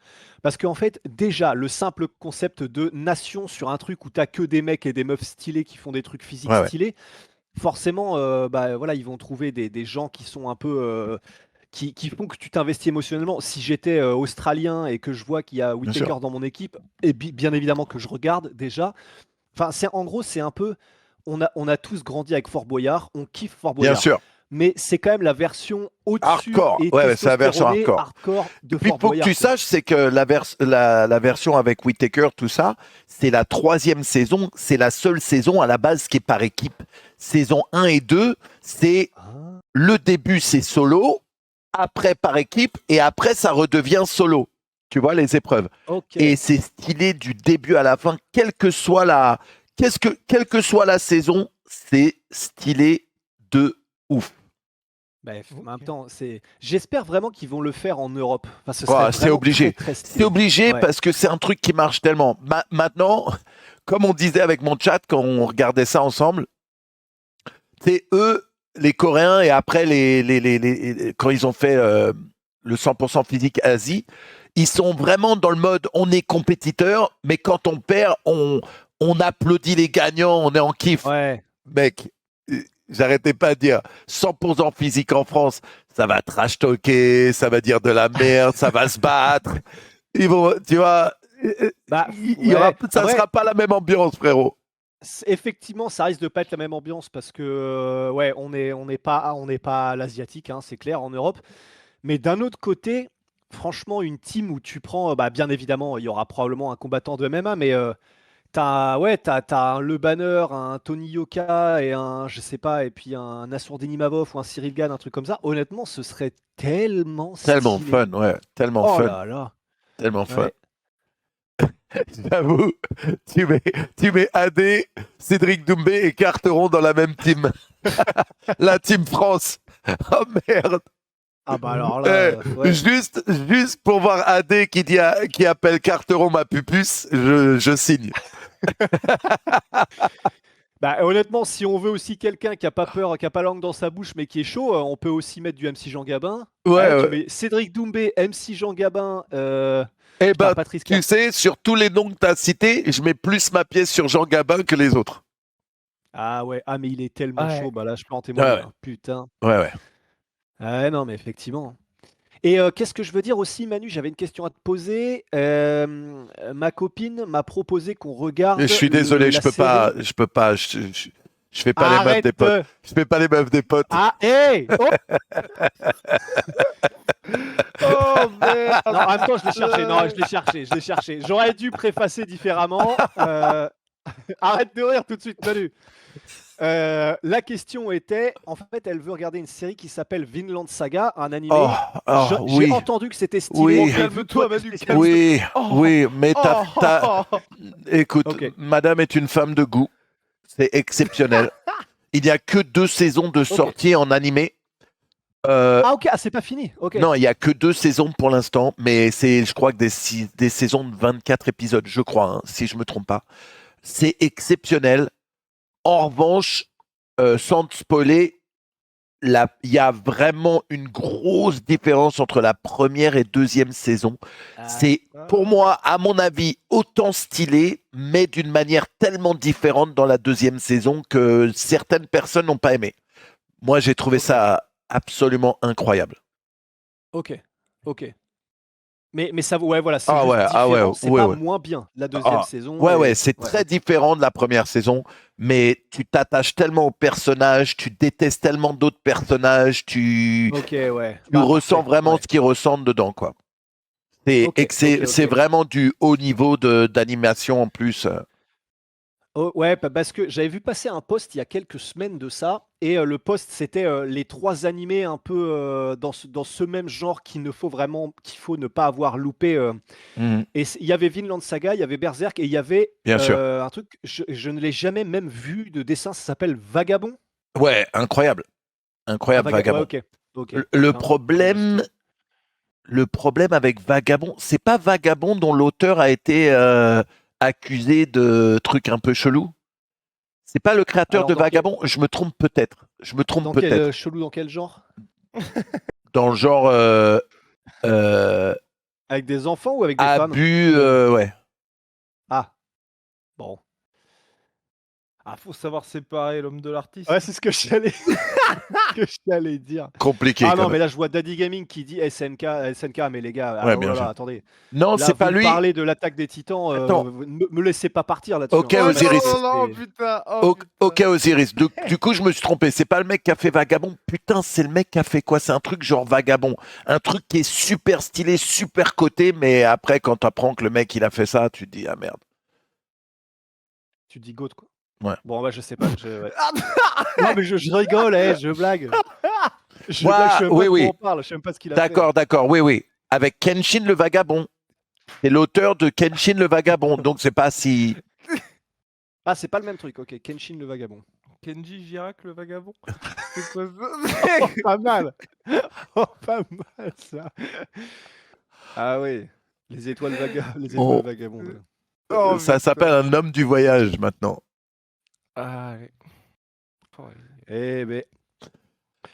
Parce qu'en fait, déjà, le simple concept de nation sur un truc où t'as que des mecs et des meufs stylés qui font des trucs physiques Ouais, ouais. stylés, forcément, bah, voilà, ils vont trouver des gens qui sont un peu. Qui font que tu t'investis émotionnellement. Si j'étais australien et que je vois qu'il y a Bien sûr. Whittaker dans mon équipe, et bien évidemment que je regarde déjà. Enfin, en gros, c'est un peu. On a tous grandi avec Fort Boyard, on kiffe Fort Bien Boyard. sûr. Mais c'est quand même la version au-dessus Hardcore. et Ouais, c'est la version testostéronée, hardcore. de Puis Fort pour que Boyard, tu quoi. saches, c'est que la version avec Whittaker, tout ça, c'est la 3e saison. C'est la seule saison à la base qui est par équipe. Saison 1 et 2, c'est Ah, le début, c'est solo, après par équipe, et après ça redevient solo. Tu vois les épreuves. ok. Et c'est stylé du début à la fin, quelle que soit la saison, c'est stylé de ouf. Bah, en même Ok. temps, j'espère vraiment qu'ils vont le faire en Europe. Enfin, ce Ouais, serait c'est vraiment obligé. très, très C'est stylé. obligé Ouais. parce que c'est un truc qui marche tellement. Maintenant, comme on disait avec mon chat quand on regardait ça ensemble, c'est eux, les Coréens, et après quand ils ont fait le 100% physique Asie, ils sont vraiment dans le mode on est compétiteur, mais quand on perd, on applaudit les gagnants, on est en kiff. Ouais. Mec, j'arrêtais pas de dire 100% physique en France, ça va trash talker, ça va dire de la merde, ça va se battre. Ils vont, tu vois, Bah, il y aura, ouais. ça Après, sera pas la même ambiance, frérot. effectivement, ça risque de pas être la même ambiance parce que ouais, on n'est pas à l'asiatique, hein, c'est clair, en Europe. Mais d'un autre côté, franchement, une team où tu prends, bah, bien évidemment, il y aura probablement un combattant de MMA, mais t'as un Le Banner, un Tony Yoka et un, je sais pas, et puis un Nassourdine-Imavov ou un Cyril Gane, un truc comme ça. Honnêtement, ce serait tellement Tellement stylé. fun, ouais, tellement Oh fun, là là. tellement fun. Ouais. J'avoue, tu mets AD, Cédric Doumbé et Carteron dans la même team. La team France. Oh merde. Ah bah alors là, ouais. Juste pour voir AD qui appelle Carteron ma pupus, je signe. Bah, honnêtement, si on veut aussi quelqu'un qui a pas peur, qui a pas la langue dans sa bouche, mais qui est chaud, on peut aussi mettre du MC Jean Gabin. Ouais, Tu ouais. mets Cédric Doumbé, MC Jean Gabin, Eh putain, ben, Patrice tu sais, sur tous les noms que tu as cités, je mets plus ma pièce sur Jean Gabin que les autres. Ah ouais, ah mais il est tellement Ouais. chaud, bah là je peux en témoigner, Ouais, ouais. hein. Putain. Ouais, ouais. Ah ouais, non mais effectivement. Et qu'est-ce que je veux dire aussi, Manu? J'avais une question à te poser. Ma copine m'a proposé qu'on regarde Je suis désolé, la série. je peux pas, je fais pas les meufs des Arrête! potes. Je fais pas les meufs des potes. Ah, hey! Oh! Oh merde. Non, en même temps, je l'ai cherché. Non, je l'ai cherché. J'aurais dû préfacer différemment. Arrête de rire tout de suite, Manu. La question était, en fait, elle veut regarder une série qui s'appelle Vinland Saga, un animé. Oh, oh, J'ai oui, entendu que c'était stylé. Oui. mais Calme-toi, veux-toi Manu, tester calme-toi. oui, Oh. oui, mais écoute, Ok. madame est une femme de goût. C'est exceptionnel. Il n'y a que 2 saisons de sortie en animé. Ah ok, c'est pas fini. Ok. Non, il n'y a que 2 saisons pour l'instant, mais c'est, je crois que des saisons de 24 épisodes, je crois, hein, si je me trompe pas. C'est exceptionnel. En revanche, sans te spoiler, il y a vraiment une grosse différence entre la première et deuxième saison. C'est, pour moi, à mon avis, autant stylé, mais d'une manière tellement différente dans la deuxième saison que certaines personnes n'ont pas aimé. Moi, j'ai trouvé ça absolument incroyable. Ok. Mais ça, ouais, voilà, c'est Ah juste ouais, ah ouais, différent. C'est ouais, pas ouais. moins bien la deuxième Ah, saison. ouais, et- c'est très différent de la première saison, mais tu t'attaches tellement aux personnages, tu détestes tellement d'autres personnages, tu Ok, ouais. ressens parfait, vraiment ouais. ce qu'ils ressentent dedans, quoi. Ok, C'est ok. vraiment du haut niveau d'animation en plus. Oh, ouais, parce que j'avais vu passer un post il y a quelques semaines de ça, et le post c'était les 3 animés un peu dans ce même genre qu'il faut ne pas avoir loupé. Mhm, Et il y avait Vinland Saga, il y avait Berserk, et il y avait bien sûr. un truc, je ne l'ai jamais même vu de dessin, ça s'appelle Vagabond. Ouais, incroyable. Incroyable, Ouais, Vagabond. ok. Le Putain, problème, le problème avec Vagabond, c'est pas Vagabond dont l'auteur a été accusé de trucs un peu chelous. C'est pas le créateur Alors de Vagabond. Je me trompe peut-être. Je me trompe dans quel peut-être. chelou, dans quel genre? Dans le genre euh, Avec des enfants ou avec des femmes? abus, ouais. Ah, bon. Ah, faut savoir séparer l'homme de l'artiste. Ouais, c'est ce que j'allais dire. Compliqué Ah quand non, même. mais là, je vois Daddy Gaming qui dit SNK, mais les gars, Ouais, oh bien là sûr. là, attendez. Non, Là, c'est pas vous me lui. parlez de l'attaque des Titans, Attends. me laissez pas partir là-dessus. Ok, hein. Oh Osiris. non, putain. Oh, putain. Ok, Osiris. Du coup, je me suis trompé. C'est pas le mec qui a fait Vagabond. Putain, c'est le mec qui a fait quoi? C'est un truc genre Vagabond. Un truc qui est super stylé, super coté, mais après, quand tu apprends que le mec, il a fait ça, tu te dis, ah merde. Tu dis goat, quoi. Ouais. Bon, bah, je sais pas. Ouais. Non, mais je rigole, je blague. Je Ouais, blague, je sais même oui, pas de oui. quoi on parle, je sais même pas ce qu'il a fait. D'accord, oui. Avec Kenshin le Vagabond. C'est l'auteur de Kenshin le Vagabond, donc c'est pas si. Ah, c'est pas le même truc, ok. Kenshin le vagabond. Kenji Girac, le vagabond. C'est quoi ça? Oh, pas mal. Oh, pas mal ça. Ah oui. Les étoiles Oh. vagabondes. Oh, Ça putain. s'appelle un homme du voyage maintenant. Ah, ouais. Oh, Eh ben.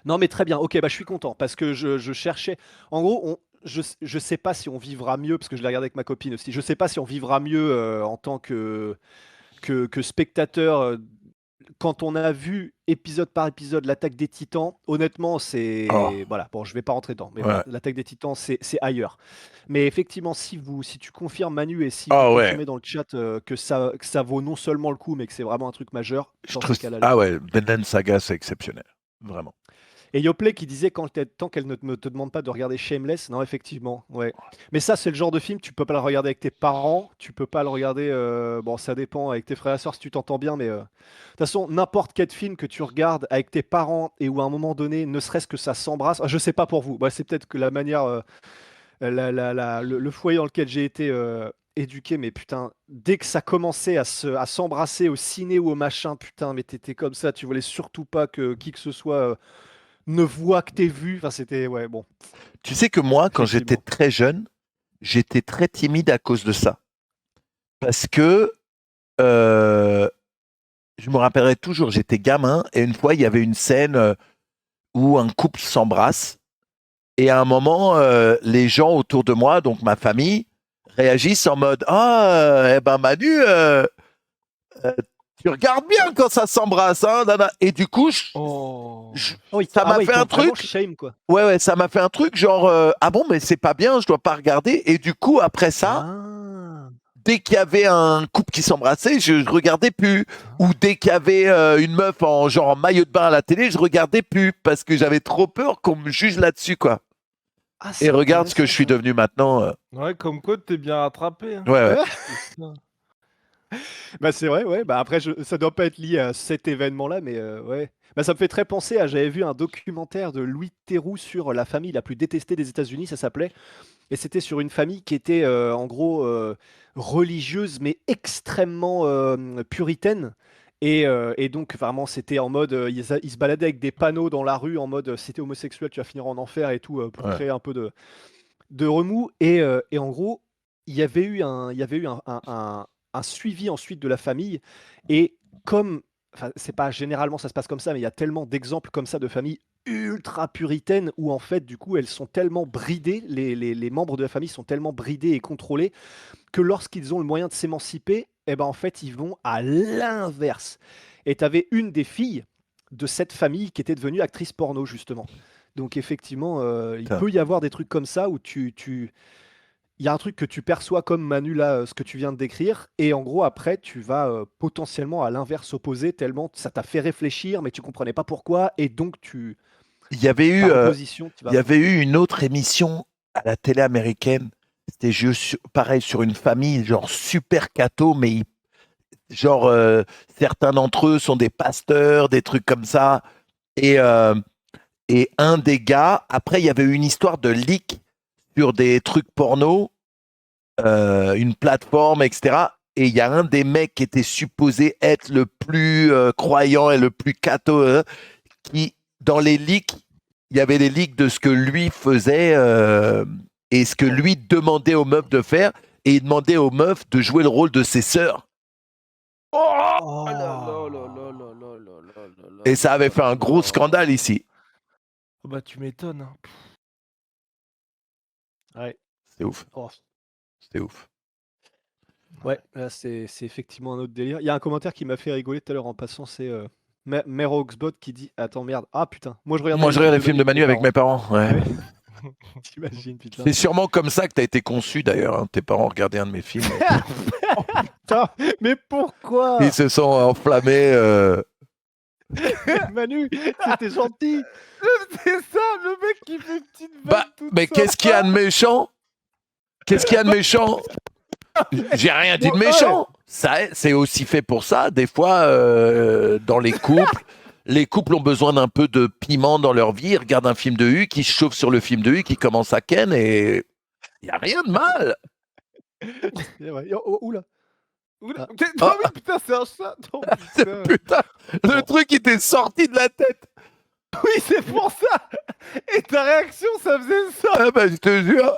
Non, mais très bien. Ok, bah je suis content parce que je cherchais. En gros, je sais pas si on vivra mieux parce que je l'ai regardé avec ma copine aussi. Je sais pas si on vivra mieux en tant que spectateur. Quand on a vu épisode par épisode l'attaque des Titans, honnêtement, c'est Oh. voilà. Bon, je vais pas rentrer dedans, mais Ouais. voilà, l'attaque des Titans, c'est ailleurs. Mais effectivement, si tu confirmes Manu et si Ah vous ouais. confirmez dans le chat que ça vaut non seulement le coup, mais que c'est vraiment un truc majeur, Je dans trouve... ces cas-là. Ah ouais, Vinland Saga, c'est exceptionnel. Vraiment. Et Yoplay qui disait tant qu'elle ne te demande pas de regarder Shameless, non effectivement, ouais. Mais ça c'est le genre de film, tu peux pas le regarder avec tes parents, tu peux pas le regarder, bon ça dépend avec tes frères et sœurs si tu t'entends bien, mais de toute façon n'importe quel film que tu regardes avec tes parents et où à un moment donné, ne serait-ce que ça s'embrasse, je sais pas pour vous, bah, c'est peut-être que la manière, le foyer dans lequel j'ai été éduqué, mais putain, dès que ça commençait à s'embrasser au ciné ou au machin, putain, mais t'étais comme ça, tu voulais surtout pas que qui que ce soit ne voit que t'es vu. Enfin, c'était ouais, bon. Tu sais que moi, quand j'étais Effectivement. très jeune, j'étais très timide à cause de ça. Parce que je me rappellerai toujours, j'étais gamin et une fois, il y avait une scène où un couple s'embrasse et à un moment, les gens autour de moi, donc ma famille, réagissent en mode ah, eh ben Manu, euh, tu regardes bien quand ça s'embrasse, hein, nana. Et du coup, Oh. ça m'a ouais, fait ils un t'ont vraiment truc. shame, quoi. Ouais, ça m'a fait un truc genre ah bon, mais c'est pas bien, je dois pas regarder. Et du coup, après ça, Ah. dès qu'il y avait un couple qui s'embrassait, je regardais plus. Ou dès qu'il y avait une meuf en genre en maillot de bain à la télé, je regardais plus parce que j'avais trop peur qu'on me juge là-dessus, quoi. Ah, Et c'est regarde ce que je suis intéressant, devenu maintenant. Ouais, comme quoi t'es bien rattrapé. Hein. Ouais, ouais. ça. C'est ça. Bah, c'est vrai, ouais. Bah, après, ça doit pas être lié à cet événement-là, mais ouais. Bah, ça me fait très penser à. J'avais vu un documentaire de Louis Theroux sur la famille la plus détestée des États-Unis, ça s'appelait. Et c'était sur une famille qui était en gros religieuse, mais extrêmement puritaine. Et donc, vraiment, c'était en mode. Ils se baladaient avec des panneaux dans la rue en mode si t'es homosexuel, tu vas finir en enfer et tout, pour Ouais. créer un peu de remous. Et en gros, il y avait eu un suivi ensuite de la famille. Et comme, enfin, c'est pas généralement ça se passe comme ça, mais il y a tellement d'exemples comme ça de familles ultra puritaines où en fait, du coup, elles sont tellement bridées, les membres de la famille sont tellement bridés et contrôlés que lorsqu'ils ont le moyen de s'émanciper, eh ben, en fait, ils vont à l'inverse. Et tu avais une des filles de cette famille qui était devenue actrice porno, justement. Donc effectivement, il Putain. peut y avoir des trucs comme ça où il y a un truc que tu perçois comme Manu là, ce que tu viens de décrire, et en gros après tu vas potentiellement à l'inverse opposé tellement ça t'a fait réfléchir, mais tu comprenais pas pourquoi, et donc tu Il y avait eu, par opposition tu il vas y à fond. avait eu une autre émission à la télé américaine. C'était pareil sur une famille, genre super catho, mais genre certains d'entre eux sont des pasteurs, des trucs comme ça. Et, euh, et un des gars, après, il y avait eu une histoire de leak sur des trucs porno, une plateforme, etc. Et il y a un des mecs qui était supposé être le plus croyant et le plus catho, qui, dans les leaks, il y avait les leaks de ce que lui faisait et ce que lui demandait aux meufs de faire. Et il demandait aux meufs de jouer le rôle de ses sœurs. Oh là là là là là là là là là là Et ça avait là fait un gros là. scandale ici. Bah tu m'étonnes. Hein. Ouais. C'était ouf. Oh. C'était ouf. Ouais, là c'est effectivement un autre délire. Il y a un commentaire qui m'a fait rigoler tout à l'heure en passant, c'est Mero Oxbot qui dit attends merde, ah putain, moi je regardais Moi, je regarde les films de Manu avec mes parents. Ouais. Ouais. T'imagines, putain. C'est sûrement comme ça que tu as été conçu d'ailleurs. Hein. Tes parents regardaient un de mes films. Putain, mais pourquoi Ils se sont enflammés. Manu, c'était gentil. C'est ça, le mec qui fait une petite vanne Bah, toute mais qu'est-ce qu'il y a de méchant? Qu'est-ce qu'il y a de méchant? J'ai rien dit de méchant. Ça, c'est aussi fait pour ça. Des fois, dans les couples ont besoin d'un peu de piment dans leur vie. Ils regardent un film de Hulk, ils se chauffent sur le film de Hulk, ils commencent à ken et il n'y a rien de mal. C'est vrai. Oh, oula. Oula, Ah. oh oui, putain, c'est un chat. Oh, putain. Putain, le truc qui t'est sorti de la tête. Oui, c'est pour ça. Et ta réaction, ça faisait ça. Ah bah, je te jure.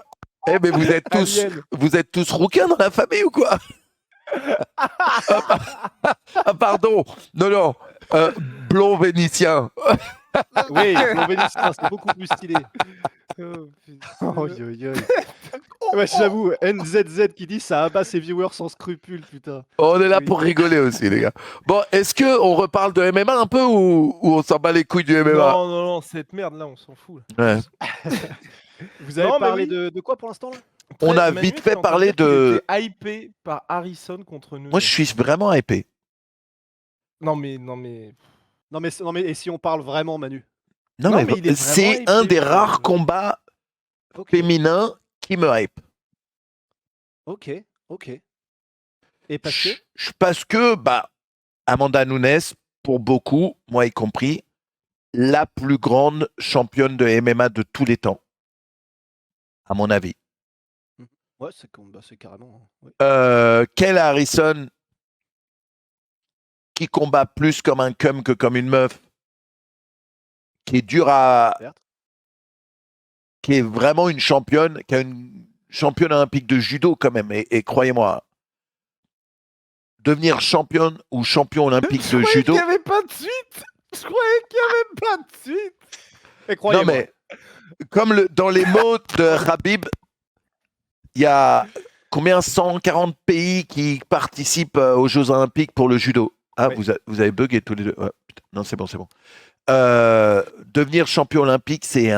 Eh mais Alien. vous êtes tous rouquins dans la famille ou quoi? Ah pardon. Non. Blond vénitien. Oui, mon Vénitien, c'est beaucoup plus stylé. Oh, putain. Oh, yo, yo. Ouais, j'avoue, NZZ qui dit ça abat ses viewers sans scrupules, putain. On est là Oui. pour rigoler aussi, les gars. Bon, est-ce que on reparle de MMA un peu ou on s'en bat les couilles du MMA? Non, cette merde là, on s'en fout. Là. Ouais. Vous avez Non, mais parlé oui. de quoi pour l'instant là? On a Manu vite était fait en train parler dire qu'il de. était hypé par Harrison contre nous. Moi, je suis vraiment épais. Non mais. Non mais, et si on parle vraiment, Manu? Non, Non, mais, mais il est c'est vraiment un épais, des quoi. rares combats Ok, féminins qui me hype. ok. Et parce que? Parce que, bah, Amanda Nunes, pour beaucoup, moi y compris, la plus grande championne de MMA de tous les temps, à mon avis. Ouais, c'est carrément. Ouais. Kel Harrison, qui combat plus comme un cum que comme une meuf, qui est dur à. Certes. Qui est vraiment une championne, qui a une championne olympique de judo quand même, et croyez-moi. devenir championne ou champion olympique de Je judo. croyais qu'il n'y avait pas de suite. Je croyais qu'il n'y avait pas de suite. Et Non, croyez-moi, mais comme dans les mots de Khabib, il y a combien 140 pays qui participent aux Jeux Olympiques pour le judo. Ah, Ouais. vous avez bugué tous les deux. Ouais, putain. Non, c'est bon, c'est bon. Devenir champion olympique, c'est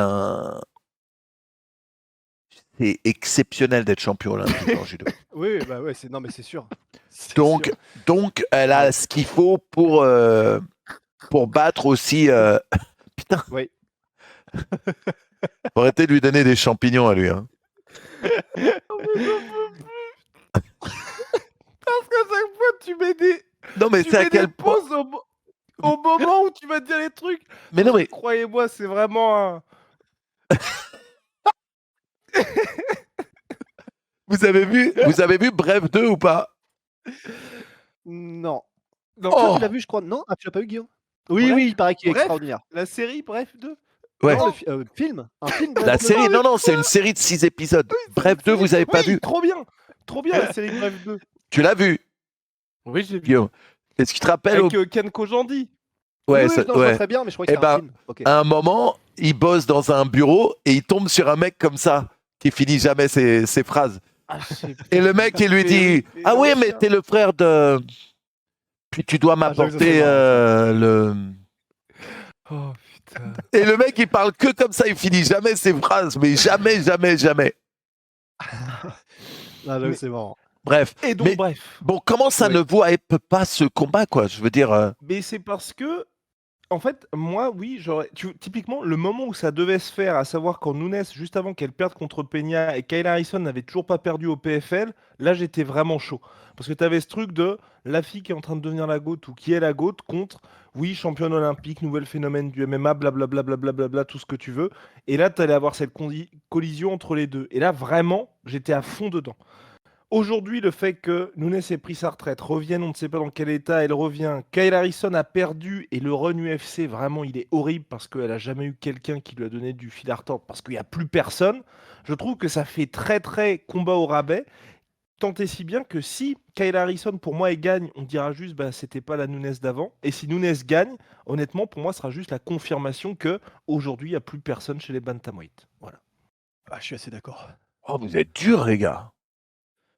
exceptionnel d'être champion olympique en judo. oui, bah ouais, non, mais c'est sûr. C'est Donc, sûr. donc, elle a ce qu'il faut pour battre aussi. Putain. Oui. Faut arrêter de lui donner des champignons à lui. Hein. Parce qu'à chaque fois, tu mets des, Non, mais tu c'est à mets quel des point. pauses au moment où tu vas dire les trucs. Mais non, mais Croyez-moi, c'est vraiment un... vous avez vu Bref 2 ou pas? Non. Non, Oh. Tu l'as vu, je crois. Non, tu l'as pas vu, Guillaume? Oui, Bref, oui, il paraît qu'il est bref. extraordinaire. La série, bref, 2. Ouais. Non, film. Un film. La Bref, série, mais non, c'est une série de 6 épisodes. Bref 2, vous avez pas vu. Trop bien. Trop bien, la série Bref 2. Tu l'as vu, Oui, j'ai vu. Guillaume. Est-ce que tu te rappelles Avec Ken Kojandi. Ouais, oui, ça- non, je vois ouais. très bien, mais je crois Eh que c'est un ben, film. Ok. À un moment, il bosse dans un bureau et il tombe sur un mec comme ça qui finit jamais ses phrases. Ah, je sais plus. Et le mec, il lui dit C'est ah oui, ancien. mais t'es le frère de. Puis tu dois j'avoue que ça, m'apporter c'est marrant, le. Oh putain. Et le mec, il parle que comme ça, il finit jamais ses phrases, mais jamais, jamais, jamais. Ah, Mais- c'est marrant. Bref. Et donc, Mais bref. bon, comment ça Oui. ne vous hype pas ce combat, quoi? Je veux dire. Mais c'est parce que, en fait, moi, oui, typiquement, le moment où ça devait se faire, à savoir quand Nunes, juste avant qu'elle perde contre Peña et Kyle Harrison n'avait toujours pas perdu au PFL, là, j'étais vraiment chaud. Parce que tu avais ce truc de la fille qui est en train de devenir la GOAT ou qui est la GOAT contre, oui, championne olympique, nouvel phénomène du MMA, blablabla, blablabla, tout ce que tu veux. Et là, tu allais avoir cette collision entre les deux. Et là, vraiment, j'étais à fond dedans. Aujourd'hui, le fait que Nunes ait pris sa retraite, revienne, on ne sait pas dans quel état elle revient, Kyle Harrison a perdu et le run UFC, vraiment, il est horrible parce qu'elle a jamais eu quelqu'un qui lui a donné du fil à retordre parce qu'il n'y a plus personne. Je trouve que ça fait très très combat au rabais. Tant et si bien que si Kyle Harrison, pour moi, elle gagne, on dira juste bah c'était pas la Nunes d'avant. Et si Nunes gagne, honnêtement, pour moi, ce sera juste la confirmation que aujourd'hui il n'y a plus personne chez les bantamweight. Voilà. Ah, je suis assez d'accord. Oh, vous êtes durs, les gars.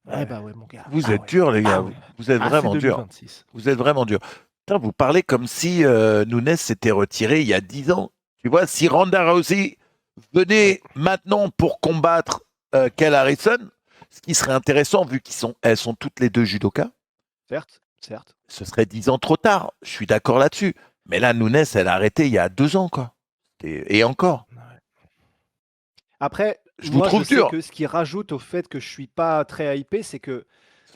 Ouais, bah ouais, mon gars. Vous êtes durs, les gars. Ah ouais. Vous êtes vraiment c'est durs. 2026. Vous êtes vraiment dur. Putain, vous parlez comme si Nunes s'était retiré il y a 10 ans. Tu vois, si Ronda Rousey venait maintenant pour combattre Kyle Harrison, ce qui serait intéressant vu elles sont toutes les deux judokas, Certes, certes. ce serait 10 ans trop tard. Je suis d'accord là-dessus. Mais là, Nunes, elle a arrêté il y a 2 ans, quoi. Et encore. Après, Je vous moi, trouve je sais dur. que ce qui rajoute au fait que je suis pas très hypé, c'est que.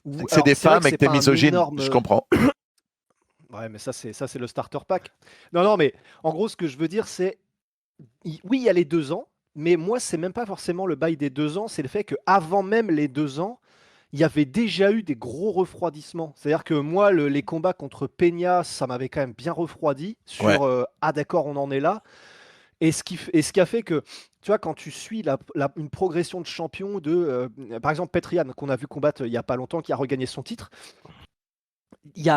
C'est Alors, des c'est vrai femmes que et que c'est t'es pas un misogyne. énorme- Je comprends. Ouais, mais ça, c'est le starter pack. Non, mais en gros, ce que je veux dire, c'est. Oui, il y a les 2 ans, mais moi, c'est même pas forcément le bail des 2 ans, c'est le fait qu'avant même les 2 ans, il y avait déjà eu des gros refroidissements. C'est-à-dire que moi, les combats contre Peña, ça m'avait quand même bien refroidi sur Ouais. ah d'accord, on en est là. Et ce qui a fait que, tu vois, quand tu suis une progression de champion par exemple, Petrian, qu'on a vu combattre il n'y a pas longtemps, qui a regagné son titre, il y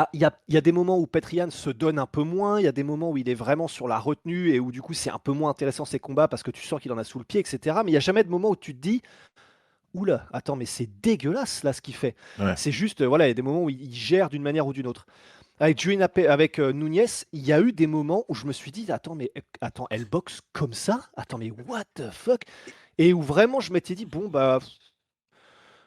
a des moments où Petrian se donne un peu moins, il y a des moments où il est vraiment sur la retenue et où du coup c'est un peu moins intéressant ses combats parce que tu sens qu'il en a sous le pied, etc. Mais il n'y a jamais de moment où tu te dis, oula, attends, mais c'est dégueulasse là ce qu'il fait. Ouais. C'est juste, voilà, il y a des moments où il gère d'une manière ou d'une autre. Avec Nunez, il y a eu des moments où je me suis dit, attends, elle boxe comme ça? Attends, mais what the fuck? Et où vraiment je m'étais dit, bon, bah,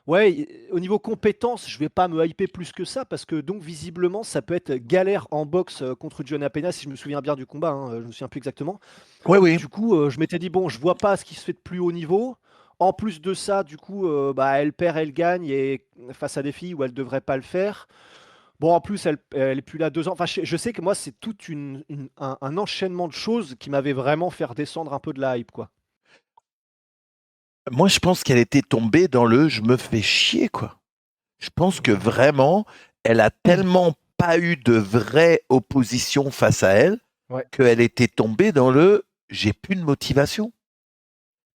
ouais, au niveau compétences, je vais pas me hyper plus que ça, parce que donc visiblement, ça peut être galère en boxe contre Joanna Peña, si je me souviens bien du combat, hein, je me souviens plus exactement. Oui, oui. Du coup, je m'étais dit, bon, je vois pas ce qui se fait de plus haut niveau. En plus de ça, du coup, bah, elle perd, elle gagne, et face à des filles où elle devrait pas le faire. Bon, en plus, elle est plus là 2 ans. Enfin, je sais que moi, c'est tout un enchaînement de choses qui m'avait vraiment fait descendre un peu de la hype, quoi. Moi, je pense qu'elle était tombée dans le je me fais chier, quoi. Je pense que vraiment, elle a tellement pas eu de vraie opposition face à elle Ouais. qu'elle était tombée dans le j'ai plus de motivation.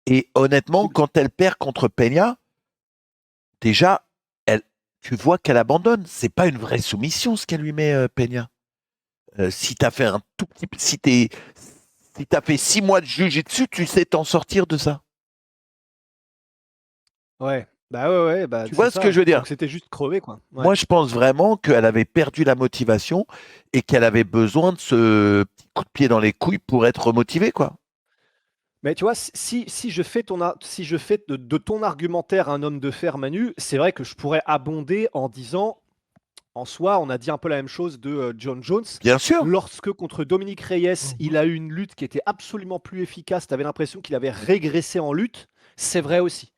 Et honnêtement, quand elle perd contre Peña, déjà, tu vois qu'elle abandonne. C'est pas une vraie soumission ce qu'elle lui met, Peña. Si t'as fait un tout petit, si t'as fait 6 mois de jiu-jitsu, tu sais t'en sortir de ça. Ouais. Bah ouais, bah Tu c'est vois ce ça. que je veux dire? Donc c'était juste crevé, quoi. Ouais. Moi, je pense vraiment qu'elle avait perdu la motivation et qu'elle avait besoin de ce petit coup de pied dans les couilles pour être motivée, quoi. Mais tu vois, si je fais si je fais de ton argumentaire un homme de fer, Manu, c'est vrai que je pourrais abonder en disant, en soi, on a dit un peu la même chose de John Jones. Bien sûr, Lorsque contre Dominique Reyes, il a eu une lutte qui était absolument plus efficace, tu avais l'impression qu'il avait régressé en lutte, c'est vrai aussi.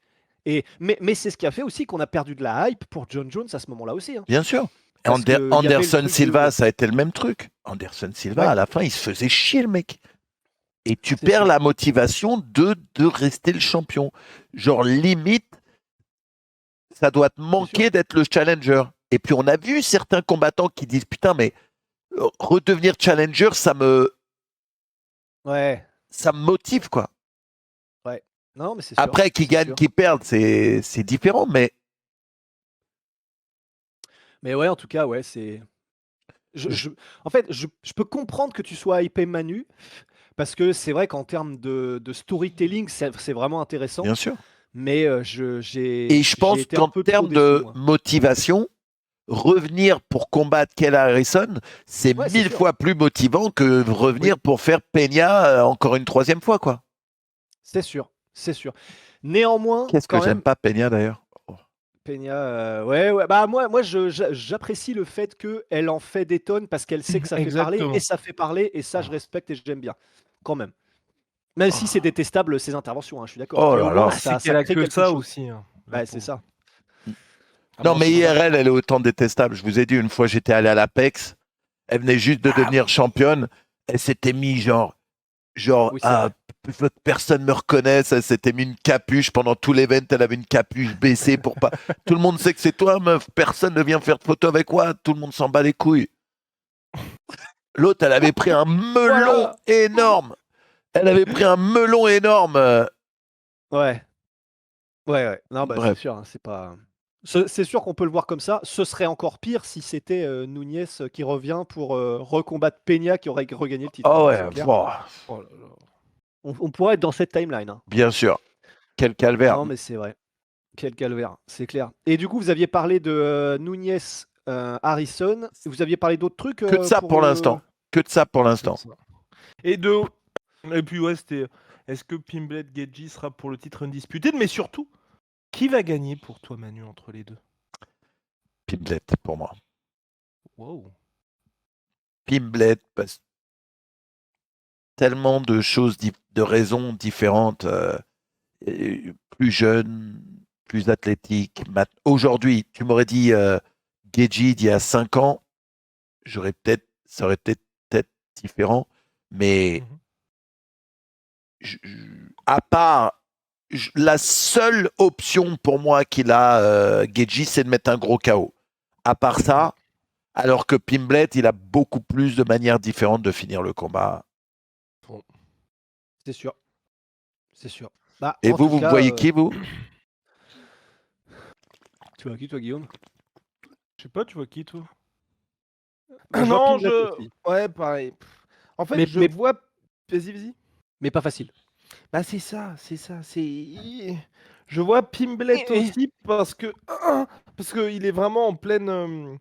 Mais c'est ce qui a fait aussi qu'on a perdu de la hype pour John Jones à ce moment-là aussi, hein. bien sûr. Et Parce qu'il y avait le Anderson truc Silva, de... ça a été le même truc. Anderson Silva, Ouais, à la fin, il se faisait chier, le mec. Et tu c'est perds sûr. la motivation de rester le champion. Genre, limite, ça doit te C'est sûr. manquer d'être le challenger. Et puis, on a vu certains combattants qui disent, putain, mais redevenir challenger, Ouais, ça me motive, quoi. ouais. Non, mais c'est sûr. Après, qu'ils C'est gagnent, sûr. qu'ils perdent, c'est différent, mais Mais ouais, en tout cas, ouais, c'est... En fait, je peux comprendre que tu sois hypé Manu, parce que c'est vrai qu'en termes de storytelling, c'est vraiment intéressant. bien sûr. Mais Et j'ai je pense été un qu'en peu trop termes déçu, de moi. motivation, revenir pour combattre Kayla Harrison, c'est Ouais, c'est 1000 sûr. fois plus motivant que revenir Oui, pour faire Peña encore une 3e fois, quoi. c'est sûr, c'est sûr. Néanmoins, Qu'est-ce que quand j'aime même, pas Peña d'ailleurs? Oh. Peña, ouais, ouais, bah moi, j'apprécie le fait qu'elle en fait des tonnes parce qu'elle sait que ça fait parler et Exactement. ça fait parler et ça, je respecte et j'aime bien, quand même. Même si c'est détestable ses interventions, hein, je suis d'accord. Oh Mais au là moins, là. Ah, c'est ça qu'elle a crée que quelque ça chose. aussi, hein, la Ouais, c'est pauvre. ça. Ah Non, non, mais c'est vrai. IRL, elle est autant détestable. Je vous ai dit, une fois, j'étais allé à l'Apex. Elle venait juste de devenir championne. Elle s'était mis Oui, c'est vrai. personne me reconnaisse. Elle s'était mis une capuche pendant tout l'event. Elle avait une capuche baissée pour pas. Tout le monde sait que c'est toi, meuf. Personne ne vient faire de photo avec moi. Tout le monde s'en bat les couilles. L'autre, elle avait pris un melon Voilà. énorme. Elle avait pris un melon énorme. Ouais. Ouais, ouais. Non, bah, c'est Bref. sûr, hein, c'est pas... C'est sûr qu'on peut le voir comme ça. Ce serait encore pire si c'était Nunez qui revient pour recombattre Peña qui aurait regagné le titre, hein, Oh ça ouais, c'est clair. oh, Oh là là. On pourrait être dans cette timeline, hein. bien sûr. Quel calvaire. Non, mais c'est vrai. Quel calvaire, c'est clair. Et du coup, vous aviez parlé de Nunez Harrison. Vous aviez parlé d'autres trucs Que de ça pour pour le... l'instant. Que de ça pour C'est l'instant. ça. Et puis ouais, c'était. Est-ce que Pimblet Gedji sera pour le titre undisputé? Mais surtout, qui va gagner pour toi, Manu, entre les deux? Pimblet pour moi. Wow. Pimblet, parce tellement de choses, de raisons différentes. Plus jeune, plus athlétique. Aujourd'hui, tu m'aurais dit Gedji d'il y a 5 ans, ça aurait été peut-être différent. Mais Mhm. à part, la seule option pour moi qu'il a, Gedji, c'est de mettre un gros KO. À part ça, alors que Pimblet, il a beaucoup plus de manières différentes de finir le combat. Bon. C'est sûr. C'est sûr. Bah, Et en vous, tout vous cas, voyez qui, vous? tu vois qui, toi, Guillaume? Je sais pas, tu vois qui, toi? Bah, je vois Non, Pimblet aussi. Ouais, pareil. En fait, Mais, je mais, vois. Vas-y, vas-y. mais pas facile. Bah, c'est ça, c'est ça. Je vois Pimblet aussi parce qu'il est vraiment en pleine.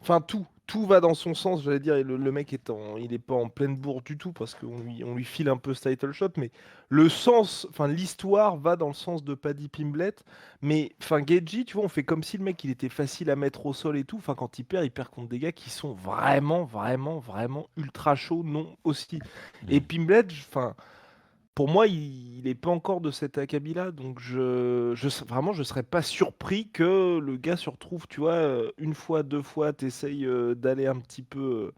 Enfin, tout va dans son sens, j'allais dire. Et le mec il est pas en pleine bourre du tout parce on lui file un peu ce title shot, mais le sens, enfin l'histoire va dans le sens de Paddy Pimblet. Mais enfin Gedji, tu vois, on fait comme si le mec il était facile à mettre au sol et tout. Enfin, quand il perd contre des gars qui sont vraiment, vraiment, vraiment ultra chauds, non aussi. Et Pimblet, enfin. Pour moi, il n'est pas encore de cet acabit-là, donc vraiment, je serais pas surpris que le gars se retrouve, tu vois, une fois, deux fois, t'essayes d'aller un petit peu,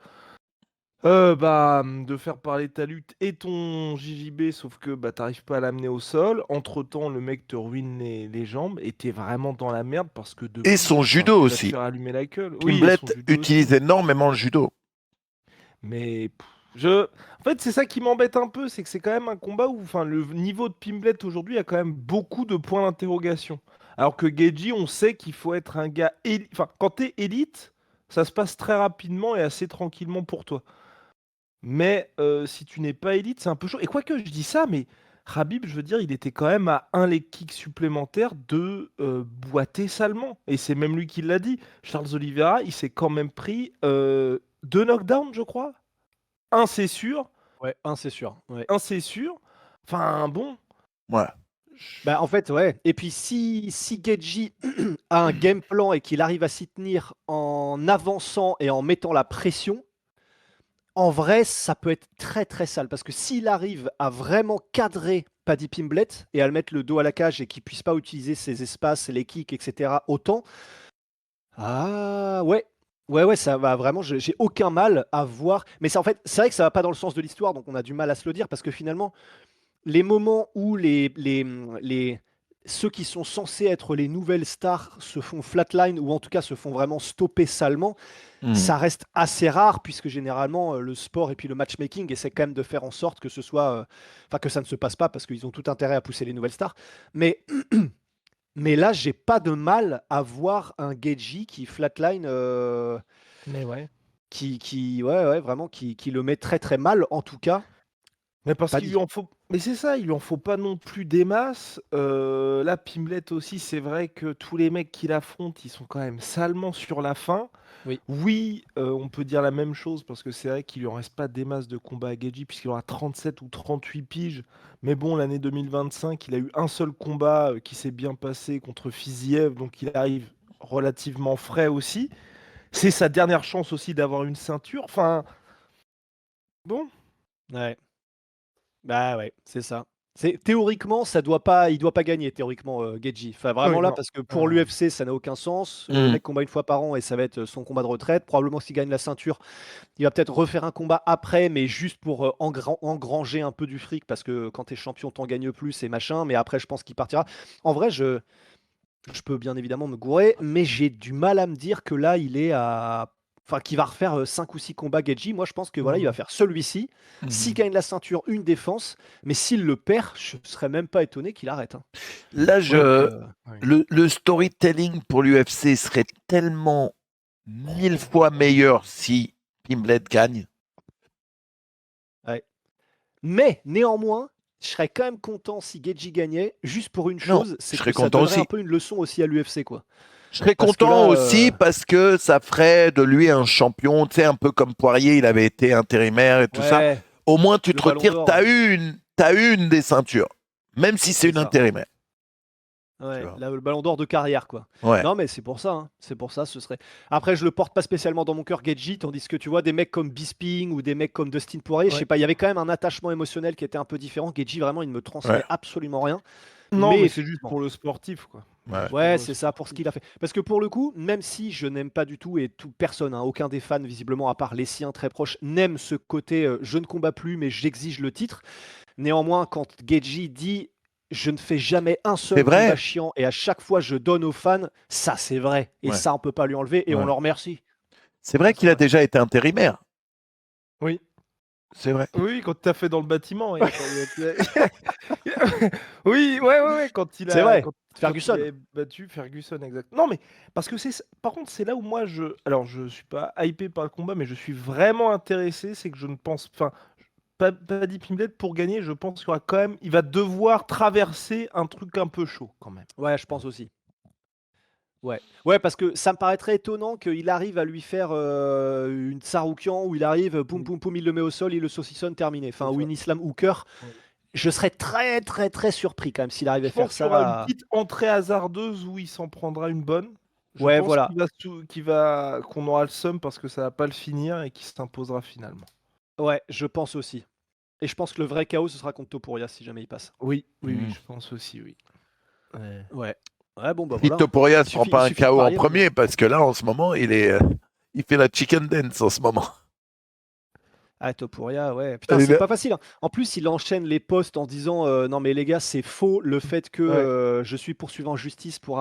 de faire parler ta lutte et ton JJB, sauf que bah t'arrives pas à l'amener au sol. Entre-temps, le mec te ruine les jambes et t'es vraiment dans la merde parce que de Et coup, son enfin, judo tu vas te aussi. faire allumer la gueule. Oui, et Pimblet son judo aussi. utilise énormément le judo. Mais en fait, c'est ça qui m'embête un peu, c'est que c'est quand même un combat où, enfin, le niveau de Pimblet aujourd'hui a quand même beaucoup de points d'interrogation. Alors que Geji, on sait qu'il faut être un gars. Enfin, quand t'es élite, ça se passe très rapidement et assez tranquillement pour toi. Mais si tu n'es pas élite, c'est un peu chaud. Et quoique je dis ça, mais Khabib, je veux dire, il était quand même à un leg kick supplémentaire de boiter salement. Et c'est même lui qui l'a dit. Charles Oliveira, il s'est quand même pris 2 knockdowns, je crois. Un, c'est sûr. Ouais, c'est sûr. Ouais. Un, c'est sûr. Enfin, bon. Ouais. Bah, en fait, ouais. Et puis, si Geji a un game plan et qu'il arrive à s'y tenir en avançant et en mettant la pression, en vrai, ça peut être très très sale. Parce que s'il arrive à vraiment cadrer Paddy Pimblett et à le mettre le dos à la cage et qu'il puisse pas utiliser ses espaces, les kicks, etc. autant, ah ouais. Ouais, ça va vraiment. J'ai aucun mal à voir. Mais en fait, c'est vrai que ça va pas dans le sens de l'histoire, donc on a du mal à se le dire parce que finalement, les moments où ceux qui sont censés être les nouvelles stars se font flatline ou en tout cas se font vraiment stopper salement, ça reste assez rare puisque généralement le sport et puis le matchmaking essaie quand même de faire en sorte que ce soit, enfin que ça ne se passe pas parce qu'ils ont tout intérêt à pousser les nouvelles stars. Mais mais là, j'ai pas de mal à voir un Geji qui flatline, Mais ouais. ouais, vraiment qui le met très très mal en tout cas. Mais parce Pas qu'il dit. lui en faut. Mais c'est ça, il lui en faut pas non plus des masses. Là, Pimblett aussi, c'est vrai que tous les mecs qu'il affronte, ils sont quand même salement sur la fin. Oui. Oui, on peut dire la même chose parce que c'est vrai qu'il lui en reste pas des masses de combat à Geji puisqu'il aura 37 ou 38 piges. Mais bon, l'année 2025, il a eu un seul combat qui s'est bien passé contre Fiziev, donc il arrive relativement frais aussi. C'est sa dernière chance aussi d'avoir une ceinture. Enfin, bon. Ouais. Bah ouais, c'est ça. Théoriquement, il doit pas gagner théoriquement Geji. Enfin vraiment Oui, là non. parce que pour l'UFC ça n'a aucun sens. Le mec combat une fois par an et ça va être son combat de retraite. Probablement s'il gagne la ceinture, il va peut-être refaire un combat après, mais juste pour engranger un peu du fric parce que quand t'es champion t'en gagnes plus et machin. Mais après je pense qu'il partira. En vrai je peux bien évidemment me gourer, mais j'ai du mal à me dire que là il est à enfin qu'il va refaire 5 ou 6 combats Geji. Moi je pense que voilà, il va Non. faire celui-ci. S'il gagne la ceinture, une défense, mais s'il le perd, je serais même pas étonné qu'il arrête, hein. Là, Ouais. le storytelling pour l'UFC serait tellement 1000 fois meilleur si Pimblett gagne. Mais néanmoins, je serais quand même content si Geji gagnait, juste pour une Non, chose, c'est je serais que ça content donnerait aussi. un peu une leçon aussi à l'UFC, quoi. Je serais Parce que content là, aussi parce que ça ferait de lui un champion, tu sais, un peu comme Poirier, il avait été intérimaire et tout ça. ouais, Au moins, tu le te Ballon retires, d'Or, t'as eu une des ceintures, même si c'est c'est une ça. intérimaire. Ouais, Tu vois. le Ballon d'Or de carrière, quoi. Ouais. Non, mais c'est pour ça, hein. C'est pour ça, ce serait. Après, je le porte pas spécialement dans mon cœur, Geji, tandis que tu vois, des mecs comme Bisping ou des mecs comme Dustin Poirier, je sais Ouais. pas, il y avait quand même un attachement émotionnel qui était un peu différent. Geji, vraiment, il ne me transmet Ouais. absolument rien. Non, Mais mais c'est juste effectivement. pour le sportif, quoi. Ouais. Juste Ouais, le c'est ça, pour ce sportif. qu'il a fait. Parce que pour le coup, même si je n'aime pas du tout, et personne, hein, aucun des fans, visiblement, à part les siens très proches, n'aime ce côté je ne combats plus, mais j'exige le titre. Néanmoins, quand Geji dit je ne fais jamais un C'est seul combat vrai. chiant et à chaque fois je donne aux fans, ça c'est vrai. Et Ouais. ça, on peut pas lui enlever et on Ouais. le remercie. C'est vrai Ça, qu'il c'est a vrai. déjà été intérimaire. Oui. C'est vrai. Oui, quand tu as fait dans le bâtiment. Oui, oui, ouais, quand il C'est a, vrai, quand il Ferguson. avait battu Ferguson, exact. Non, mais parce que par contre, c'est là où moi alors je suis pas hypé par le combat, mais je suis vraiment intéressé. C'est que je ne pense, enfin, Paddy Pimblett pour gagner, je pense qu'il y aura quand même, il va devoir traverser un truc un peu chaud quand même. Ouais, je pense aussi. Ouais, parce que ça me paraîtrait étonnant qu'il arrive à lui faire une Tsaroukian où il arrive, poum poum poum, il le met au sol, il le saucissonne, terminé. Enfin, C'est ou ça. une Islam Hooker. Ouais. Je serais très très très surpris quand même s'il arrive Je à faire pense qu'il y aura une ça. petite entrée hasardeuse où il s'en prendra une bonne. Je Ouais, pense voilà. qu'on aura le seum parce que ça va pas le finir et qu'il s'imposera finalement. Ouais, je pense aussi. Et je pense que le vrai chaos, ce sera contre Topuria si jamais il passe. Oui, Mhm. je pense aussi, oui. Ouais. Ouais. Ouais, bon, bah Si voilà. Topuria Il se prend suffit, il pas un suffit de KO en parier maintenant. premier, parce que là, en ce moment, il fait la chicken dance en ce moment. Ah, Topuria, ouais. Putain, Il c'est est- pas facile, hein. En plus, il enchaîne les posts en disant non, mais les gars, c'est faux. Le fait que Ouais. je suis poursuivi en justice pour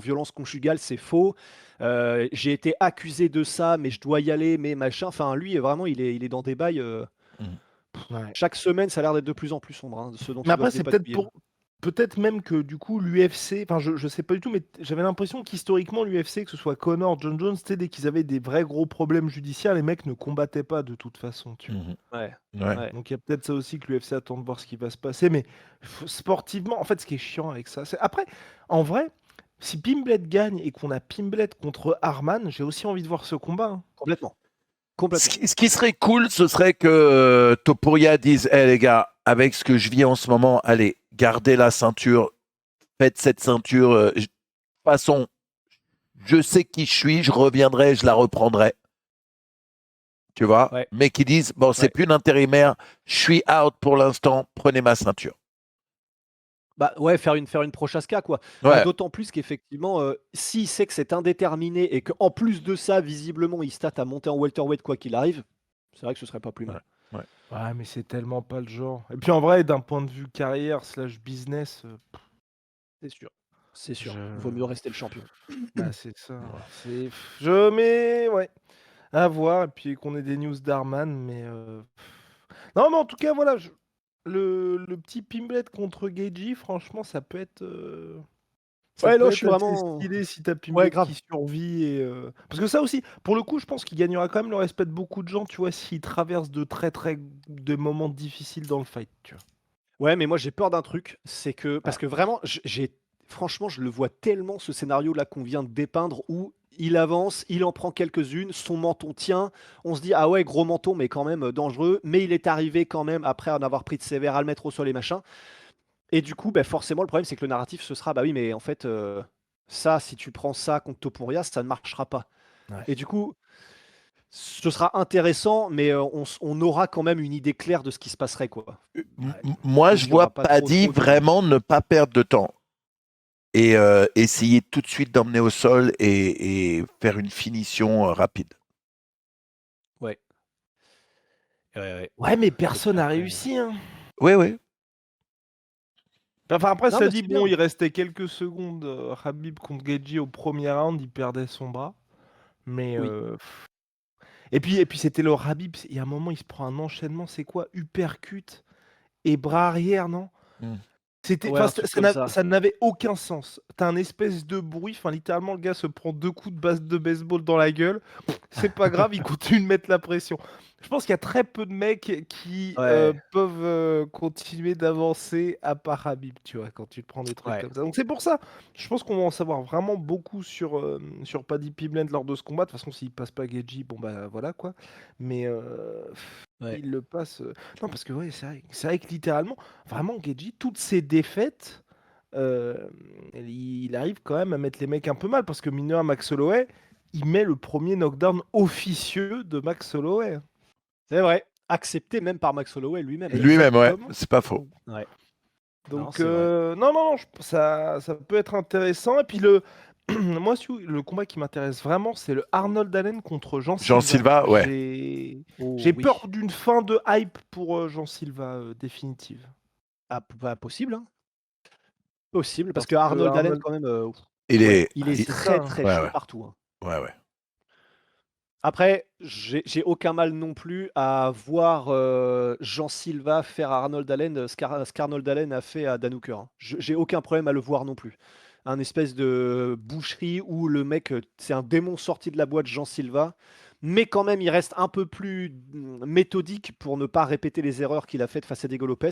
violence conjugale, c'est faux. J'ai été accusé de ça, mais je dois y aller, mais machin. Enfin, lui, vraiment, il est dans des bails. Mhm. Ouais. Chaque semaine, ça a l'air d'être de plus en plus sombre, hein, ce dont Mais ils doivent après, c'est peut-être dépatouiller. pour peut-être même que du coup l'UFC, enfin je sais pas du tout, mais j'avais l'impression qu'historiquement l'UFC, que ce soit Conor, John Jones, dès qu'ils avaient des vrais gros problèmes judiciaires, les mecs ne combattaient pas de toute façon, tu vois. Ouais. Ouais. Ouais. Donc il y a peut-être ça aussi que l'UFC attend de voir ce qui va se passer, mais sportivement, en fait, ce qui est chiant avec ça, c'est après, en vrai, si Pimblet gagne et qu'on a Pimblet contre Arman, j'ai aussi envie de voir ce combat, hein. Complètement. Ce Complètement. qui serait cool, ce serait que Topuria dise les gars, avec ce que je vis en ce moment, allez, gardez la ceinture, faites cette ceinture. De toute façon, je sais qui je suis, je reviendrai, je la reprendrai. Tu vois, Ouais. mais qui disent bon, c'est Ouais. plus d'intérimaire, je suis out pour l'instant, prenez ma ceinture. Bah ouais, faire une Prochaska quoi. Ouais, Bah, d'autant plus qu'effectivement, s'il sait que c'est indéterminé et qu'en plus de ça, visiblement, il se tâte à monter en welterweight quoi qu'il arrive, c'est vrai que ce serait pas plus mal. Ouais, mais c'est tellement pas le genre. Et puis en vrai, d'un point de vue carrière / business, C'est sûr. C'est sûr. Je- Vaut mieux rester le champion. bah c'est ça. C'est, je mets, ouais, à voir. Et puis qu'on ait des news d'Arman, mais non, mais en tout cas, voilà, le petit Pimblet contre Geji, franchement, ça peut être. Ça Ouais, peut non, je être suis assez vraiment stylé si t'as ouais, Pimblet grave. qui survit parce que ça aussi, pour le coup, je pense qu'il gagnera quand même le respect de beaucoup de gens, tu vois, s'il traverse de de moments difficiles dans le fight, tu vois. Ouais, mais moi j'ai peur d'un truc, c'est que parce que vraiment, j'ai franchement, je le vois tellement ce scénario-là qu'on vient de dépeindre où il avance, il en prend quelques-unes, son menton tient, on se dit ah ouais gros menton mais quand même dangereux, mais il est arrivé quand même après en avoir pris de sévère à le mettre au sol et machin. Et du coup, bah, forcément le problème c'est que le narratif ce sera bah oui mais en fait ça si tu prends ça contre Topuria, ça ne marchera pas. Ouais. Et du coup, ce sera intéressant, mais on aura quand même une idée claire de ce qui se passerait quoi. Moi, Donc je il y aura vois pas Paddy trop de vraiment ne pas perdre de temps et essayer tout de suite d'emmener au sol et faire une finition rapide. ouais. Ouais. Ouais, mais Et puis personne n'a après réussi, hein. Oui, oui. Enfin, après, non, ça bah, dit, c'est bien. bon, il restait quelques secondes. Khabib contre Geji au premier round, il perdait son bras. Mais. Oui. Et puis c'était le Khabib. Il y a un moment, il se prend un enchaînement. C'est quoi? Uppercut et bras arrière, non? Mm. C'était, Ouais, enfin, un truc comme ça. ça n'avait aucun sens. T'as un espèce de bruit. Enfin, littéralement, le gars se prend 2 coups de basse de baseball dans la gueule. C'est pas grave, il continue de mettre la pression. Je pense qu'il y a très peu de mecs qui Ouais, peuvent continuer d'avancer à part Habib, tu vois, quand tu te prends des trucs ouais. comme ça. Donc c'est pour ça, je pense qu'on va en savoir vraiment beaucoup sur Paddy Pimblett lors de ce combat. De toute façon, s'il passe pas Geji, bon bah voilà quoi. Mais Ouais. il le passe. Non, parce que ouais, c'est vrai que littéralement, vraiment, Geji, toutes ses défaites, il arrive quand même à mettre les mecs un peu mal. Parce que mineur Max Holloway, il met le premier knockdown officieux de Max Holloway. C'est vrai. Accepté même par Max Holloway lui-même. Lui-même, ouais, Exactement. c'est pas faux. Ouais. Non, Donc, c'est vrai. non, ça peut être intéressant. Et puis, moi, le combat qui m'intéresse vraiment, c'est le Arnold Allen contre Jean Jean Silva. Silva, ouais. Oh J'ai oui. peur d'une fin de hype pour Jean Silva définitive. Ah, bah, possible, hein. Possible, parce Parce que que Arnold Allen Arnold, quand même, Il ouais, est. il est c'est ça, très, hein. très Ouais, chaud ouais. partout, hein. Ouais, ouais. Après, j'ai aucun mal non plus à voir, Jean Silva faire à Arnold Allen, ce qu'Arnold Allen a fait à Dan Hooker, hein. J'ai aucun problème à le voir non plus. Un espèce de boucherie où le mec, c'est un démon sorti de la boîte, Jean Silva, mais quand même il reste un peu plus, méthodique pour ne pas répéter les erreurs qu'il a faites face à Diego Lopez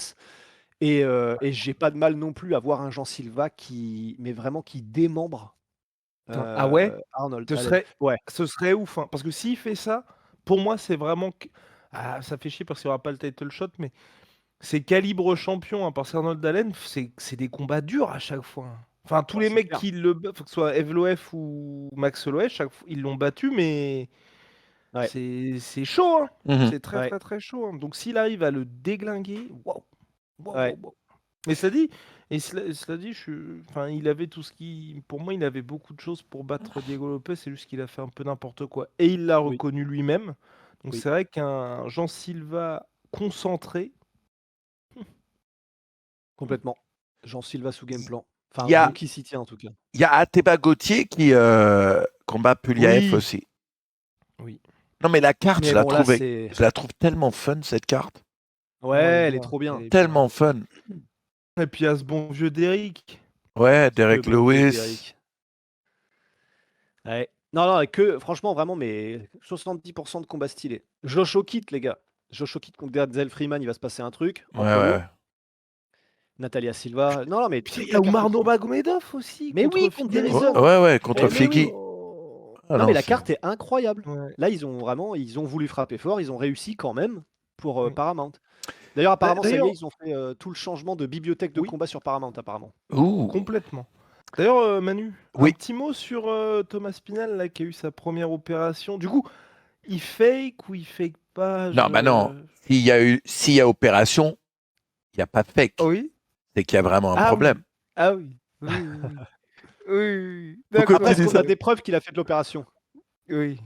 et j'ai pas de mal non plus à voir un Jean Silva mais vraiment qui démembre, Ah ouais? Arnold Ce Allen. serait, Ouais, ce serait ouf, hein. Parce que s'il fait ça, pour moi, c'est vraiment. Ah, ça fait chier parce qu'il n'y aura pas le title shot, mais c'est calibre champion, hein, parce qu'Arnold Allen, c'est des combats durs à chaque fois, hein. Enfin, tous bah, les c'est mecs clair. qui le battent, que ce soit Evloef ou Max Holloway, chaque fois, ils l'ont battu, mais Ouais, c'est chaud, hein. Mhm. C'est très, ouais, très, très chaud, hein. Donc, s'il arrive à le déglinguer, waouh, waouh, ouais. waouh, waouh. Mais cela dit, cela dit, enfin, il avait tout ce qui, pour moi, il avait beaucoup de choses pour battre Diego Lopez. C'est juste qu'il a fait un peu n'importe quoi, et il l'a Oui, reconnu lui-même. Donc, oui, c'est vrai qu'un Jean Silva concentré. complètement. Jean Silva sous game plan. Il Enfin, y a, vu qu'il s'y tient en tout cas. il y a Ateba Gauthier qui combat Puliaev Oui, aussi. oui. Non, mais la carte, Mais bon, là, c'est. je la trouve tellement fun, cette carte. Ouais, On va aller elle est voir. trop Elle bien. est bien. Tellement fun. Et puis il y a ce bon vieux Derrick. Ouais, Derek Le bon vieux Lewis. Derrick. Ouais. Non, que franchement, vraiment, mais 70% de combats stylés. Josh O'Kitt, les gars. Josh O'Kitt contre Denzel Freeman, il va se passer un truc. Ouais, Entre ouais. lourds. Natalia Silva. Non, mais Puis il toute y a la carte Oumar est trop- Nurmagomedov aussi. Mais oui, contre Figueiredo. Derrick. Ouais, contre Eh, mais Figgy. oui. Oh. Ah non, mais la c'est- carte est incroyable. Ouais. Là, ils ont voulu frapper fort, ils ont réussi quand même pour Mm. Paramount. D'ailleurs, apparemment, ça y D'ailleurs- est, ils ont fait tout le changement de bibliothèque de Oui. combat sur Paramount, apparemment. Ouh. Complètement. D'ailleurs, Manu, Oui. un petit mot sur Thomas Spinal là, qui a eu sa première opération. Du coup, il fake ou il fake pas Non, bah non. S'il y a opération, il n'y a pas de fake. Oui. C'est qu'il y a vraiment un Ah oui. problème. Ah oui. Oui, oui, oui. Oui. Pourquoi D'accord. Après, tu est-ce dis qu'on a ça des preuves qu'il a fait de l'opération? Oui.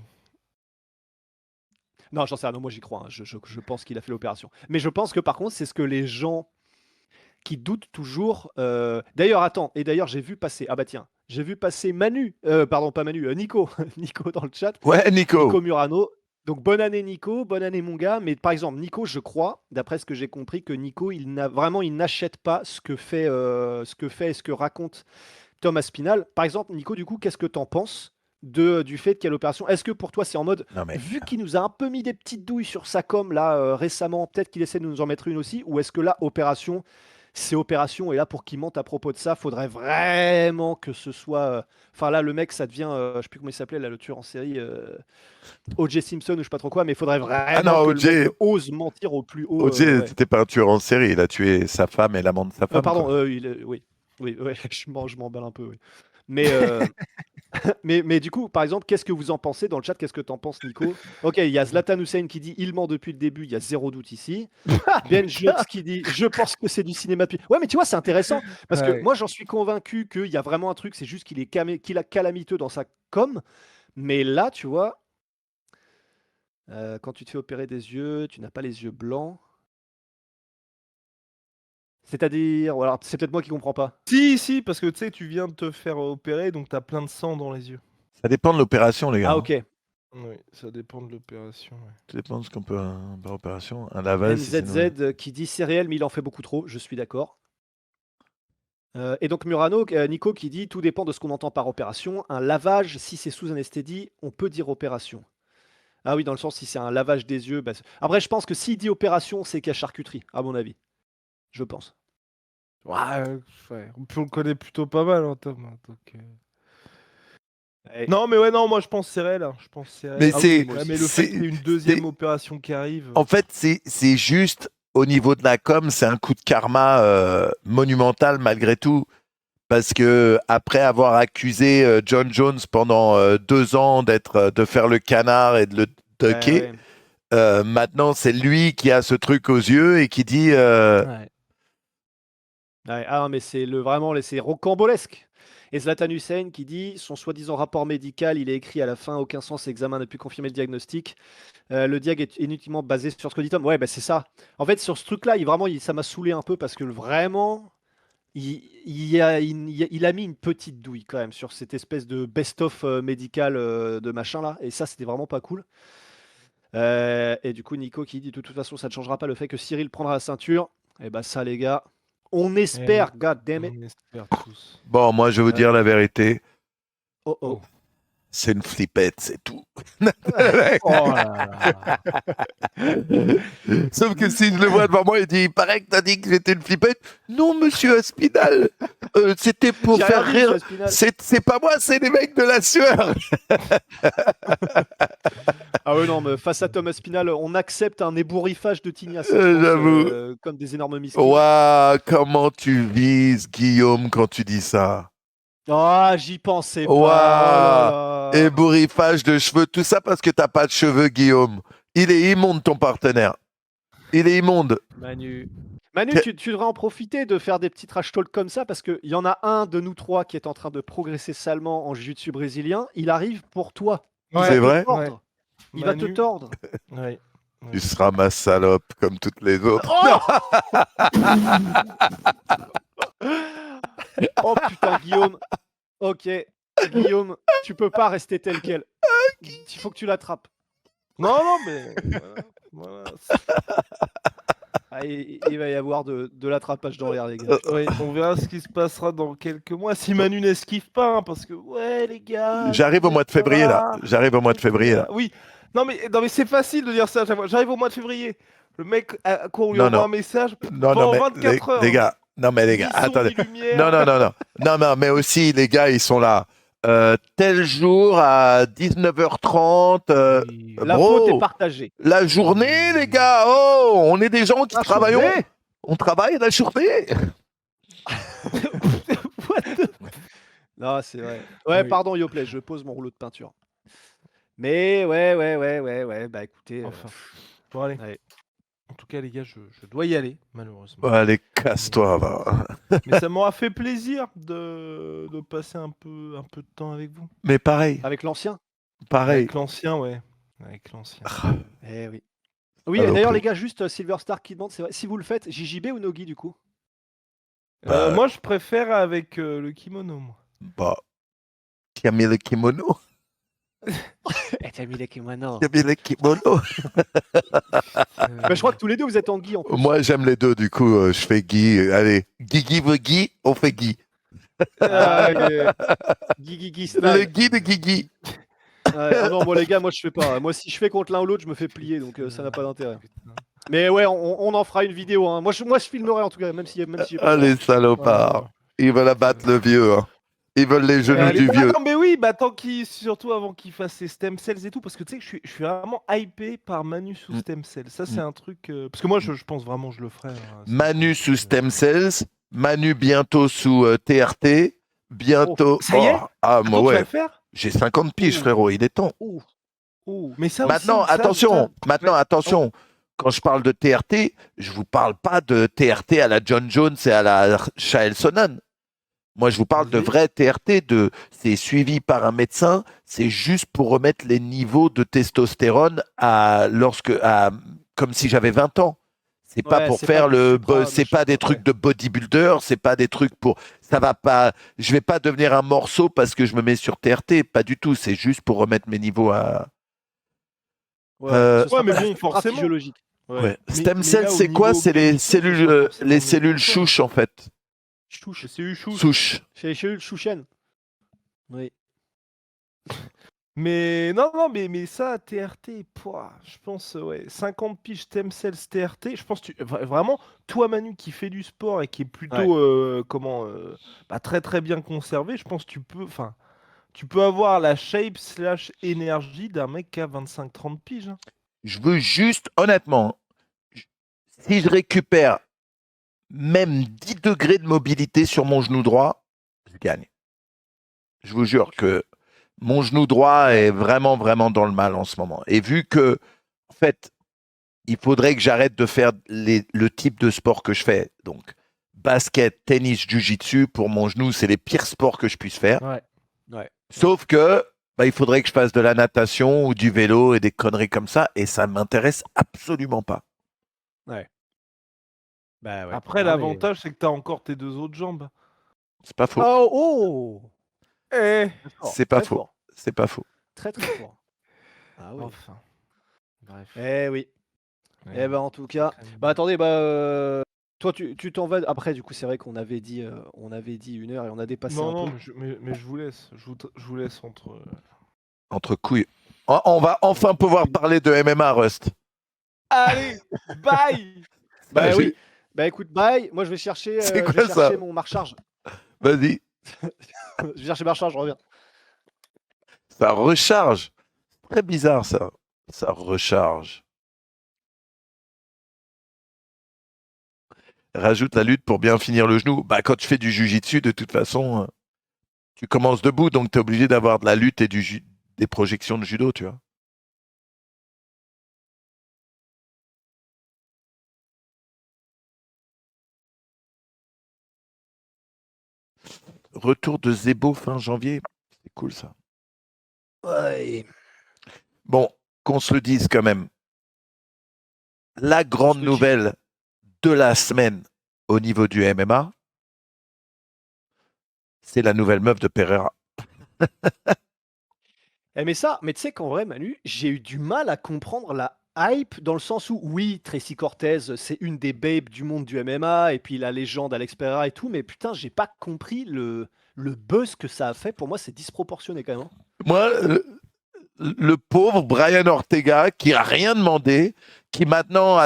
Non, j'en sais rien, non, moi j'y crois, hein. Je pense qu'il a fait l'opération. Mais je pense que par contre, c'est ce que les gens qui doutent toujours. D'ailleurs, attends, et d'ailleurs, j'ai vu passer. Ah bah tiens, j'ai vu passer Manu. Pardon, pas Manu, Nico. Nico dans le chat. Ouais, Nico Nico. Murano. Donc bonne année Nico, bonne année mon gars. Mais par exemple, Nico, je crois, d'après ce que j'ai compris, que Nico, il n'achète pas ce que fait et ce que raconte Thomas Spinal. Par exemple, Nico, du coup, qu'est-ce que t'en penses du fait qu'il y a l'opération? Est-ce que pour toi, c'est en mode, Non, mais vu qu'il nous a un peu mis des petites douilles sur sa com là récemment, peut-être qu'il essaie de nous en mettre une aussi, ou est-ce que là, opération, c'est opération, et là, pour qu'il mente à propos de ça, faudrait vraiment que ce soit. Enfin, là, le mec, ça devient. Je sais plus comment il s'appelait, là, le tueur en série. O.J. Simpson ou je sais pas trop quoi, mais il faudrait vraiment non, que O.J. le mec ose mentir au plus haut. O.J. Ouais. c'était pas un tueur en série. Il a tué sa femme et l'amant de sa femme. Pardon, quoi. oui, ouais, je m'emballe un peu, oui. Mais, mais du coup, par exemple, qu'est-ce que vous en pensez dans le chat? Qu'est-ce que t'en penses, Nico? Ok, il y a Zlatan Hussein qui dit il ment depuis le début, il y a zéro doute ici. Ben Jox qui dit je pense que c'est du cinéma. Ouais, mais tu vois, c'est intéressant parce que Ouais. moi, j'en suis convaincu qu'il y a vraiment un truc, c'est juste qu'il est qu'il a calamiteux dans sa com. Mais là, tu vois, quand tu te fais opérer des yeux, tu n'as pas les yeux blancs. C'est-à-dire, ou alors c'est peut-être moi qui comprends pas. Si, parce que tu sais, tu viens de te faire opérer, donc t'as plein de sang dans les yeux. Ça dépend de l'opération, les gars. Ah, hein. ok. Oui, ça dépend de l'opération. Ouais. Ça dépend de ce qu'on peut. Par opération. Un lavage. si c'est une- NZZ qui dit c'est réel, mais il en fait beaucoup trop. Je suis d'accord. Et donc Murano, Nico qui dit tout dépend de ce qu'on entend par opération. Un lavage, si c'est sous anesthésie, on peut dire opération. Ah oui, dans le sens si c'est un lavage des yeux. Après, je pense que s'il dit opération, c'est qu'il y a charcuterie, à mon avis. Je pense. Ouais, on le connaît plutôt pas mal, hein, Tom. hein, donc, Et- Non, mais ouais, non, moi je pense que c'est réel. hein, Je pense que c'est réel. Mais Ah oui, c'est. moi Ouais, aussi. mais le fait qu'il y ait une deuxième opération qui arrive. En fait, c'est juste au niveau de la com, c'est un coup de karma monumental malgré tout. Parce que après avoir accusé John Jones pendant 2 ans de faire le canard et de le ducker, ouais. maintenant c'est lui qui a ce truc aux yeux et qui dit Ouais. Ouais, ah non, mais c'est rocambolesque. Et Zlatan Hussein qui dit son soi-disant rapport médical, il est écrit à la fin, aucun sens, examen n'a pu confirmer le diagnostic. Le diag est inutilement basé sur ce que dit Tom. Ouais, bah c'est ça. En fait, sur ce truc-là, ça m'a saoulé un peu parce que vraiment, il a mis une petite douille quand même sur cette espèce de best-of médical de machin là. Et ça, c'était vraiment pas cool. Et du coup, Nico qui dit de toute façon, ça ne changera pas le fait que Cyril prendra la ceinture. Et bah ça, les gars, on espère, god damn it. On espère tous. bon, moi je vais vous dire la vérité, Oh oh. c'est une flippette, c'est tout. Oh là là. Sauf que si je le vois devant moi, il dit il paraît que t'as dit que j'étais une flippette. Non, monsieur Aspinal, c'était pour J'ai faire rien dit, rire. monsieur Spinal. C'est pas moi, c'est les mecs de la sueur. Ah ouais, non, mais face à Thomas Spinal, on accepte un ébouriffage de Tignas. J'avoue. Comme des énormes miskins. Waouh, comment tu vises, Guillaume, quand tu dis ça. Ah, j'y pensais pas. Waouh. Oh là là. Ébouriffage de cheveux, tout ça parce que t'as pas de cheveux, Guillaume. Il est immonde, ton partenaire. Il est immonde. Manu, tu devrais en profiter de faire des petits trash talk comme ça parce qu'il y en a un de nous trois qui est en train de progresser salement en jiu-jitsu brésilien. Il arrive pour toi. Il va C'est te vrai tordre. Ouais. Il va te Manu. tordre. Ouais. Tu seras ma salope comme toutes les autres. Oh putain, Guillaume. Ok, Guillaume, tu peux pas rester tel quel. Il faut que tu l'attrapes. Non, mais. Voilà. Ah, il va y avoir de l'attrapage dans l'air, les gars. Ouais, on verra ce qui se passera dans quelques mois. Si Manu n'esquive pas, hein, parce que ouais, les gars. J'arrive au mois de février, là. J'arrive au mois de février, là. Oui. Non, mais c'est facile de dire ça à chaque fois. J'arrive au mois de février. Le mec, à quoi on lui Non, envoie non. un message Non, pendant mais 24 heures. les gars, non, mais les gars, Ni son, attendez. ni lumière. Non, mais aussi, les gars, ils sont là. Tel jour à 19h30. Oui. La bro, faute est partagée. la journée, les gars. Oh, on est des gens qui La travaillent. journée On travaille la journée. What the- Non, c'est vrai. Ouais, Oui. pardon, Yoplait, je pose mon rouleau de peinture. Mais ouais, bah écoutez. Enfin. Bon, allez. Ouais. En tout cas, les gars, je dois y aller, malheureusement. Allez, casse-toi, va. Mais ça m'aura fait plaisir de passer un peu de temps avec vous. Mais pareil, Avec l'ancien. pareil. Avec l'ancien, ouais. Avec l'ancien. Eh oui. Oui, Alors, d'ailleurs, plus. les gars, juste Silver Star qui demande, c'est vrai, si vous le faites, JJB ou Nogi du coup? Bah, Moi, je préfère avec le kimono, moi. Bah, qui a mis le kimono? Eh, t'as mis les kimonos. Qui a mis le kimono? Bah, je crois que tous les deux, vous êtes en Guy en plus. Moi, j'aime les deux, du coup, je fais Guy. Allez, Guigui veut Guy, on fait Guy. Ah, Guy Le style. Guy de Guigui. Ouais, ah non, moi les gars, moi je fais pas. Moi, si je fais contre l'un ou l'autre, je me fais plier, donc ça n'a pas d'intérêt. Putain. Mais ouais, on en fera une vidéo. Hein. Moi, je filmerai en tout cas, même si j'ai pas. Allez, salopards. Ils veulent abattre le vieux. Hein. Ils veulent les genoux Allez, du bah, vieux. attends, mais oui, bah tant qu'il, surtout avant qu'il fasse ses stem cells et tout, parce que tu sais que je suis vraiment hypé par Manu sous stem cells. Ça, c'est un truc. Parce que moi, je pense vraiment que je le ferai. Hein, Manu sous stem cells. Manu bientôt sous TRT. Bientôt. ça y est Ah, Attends, moi, tu vas ouais. le faire J'ai 50 piges, frérot. Il est temps. Ouh. Mais ça Maintenant, aussi, ça, attention. ça- Maintenant, Ouais. attention. Quand je parle de TRT, je vous parle pas de TRT à la John Jones et à la Chael Sonnen. Moi, je vous parle de Vas-y. vrai TRT, c'est suivi par un médecin, c'est juste pour remettre les niveaux de testostérone comme si j'avais 20 ans. C'est pas Ouais, pour c'est faire pas du supra, c'est pas machin, des ouais. trucs de bodybuilder, c'est pas des trucs ça va pas, je vais pas devenir un morceau parce que je me mets sur TRT, pas du tout, c'est juste pour remettre mes niveaux à. Ouais, Euh, ce sera mais pas bon, du supra forcément. physiologique. Ouais. Mais- Stem mais cell, là, au c'est quoi? niveau C'est les qualité, c'est cellules, pas forcément les le cellules même choix. souches en fait. Chouche. C'est Uchou. Souches. Chez les cellules Chouchen. Oui. Mais non, mais ça, TRT, pouah, je pense, ouais, 50 piges stem cells TRT, je pense, vraiment, toi Manu qui fait du sport et qui est plutôt, très très bien conservé, je pense que tu peux avoir la shape / énergie d'un mec qui a 25-30 piges. Hein. Je veux juste, honnêtement, si je récupère même 10 degrés de mobilité sur mon genou droit, je gagne. Je vous jure que mon genou droit est vraiment, vraiment dans le mal en ce moment. Et vu que, en fait, il faudrait que j'arrête de faire le type de sport que je fais. Donc, basket, tennis, jiu-jitsu, pour mon genou, c'est les pires sports que je puisse faire. Ouais. Sauf que, il faudrait que je fasse de la natation ou du vélo et des conneries comme ça, et ça m'intéresse absolument pas. Bah ouais. Après, Non, mais- l'avantage, c'est que tu as encore tes deux autres jambes. C'est pas faux. Oh. Eh, Très fort, C'est pas très faux. fort. C'est pas faux. Très très fort. Ah oui. enfin. Bref. Eh oui. Ouais. Eh ben en tout cas. Très bien. Bah attendez, toi tu t'en vas. Après du coup c'est vrai qu'on avait dit 1 heure et on a dépassé Non, un peu. mais je vous laisse. Je vous laisse entre. Entre couilles. On va enfin pouvoir parler de MMA, Rust. Allez, bye. Bah j'ai- oui. Bah écoute, bye. Moi je vais chercher, C'est quoi ça ma recharge. Vas-y. Je vais chercher ma recharge, je reviens. Ça recharge. Très bizarre, ça. Ça recharge. Rajoute la lutte pour bien finir le genou. Quand tu fais du jujitsu, de toute façon, tu commences debout, donc tu es obligé d'avoir de la lutte et des projections de judo, tu vois. Retour de Zebo fin janvier. C'est cool, ça. Ouais. Bon, qu'on se le dise quand même. La grande le dit. nouvelle de la semaine au niveau du MMA, c'est la nouvelle meuf de Pereira. Mais tu sais qu'en vrai, Manu, j'ai eu du mal à comprendre hype dans le sens où, oui, Tracy Cortez, c'est une des babes du monde du MMA, et puis la légende Alex Pereira et tout, mais putain, j'ai pas compris le buzz que ça a fait. Pour moi, c'est disproportionné quand même, hein. Moi, le pauvre Brian Ortega qui a rien demandé, qui maintenant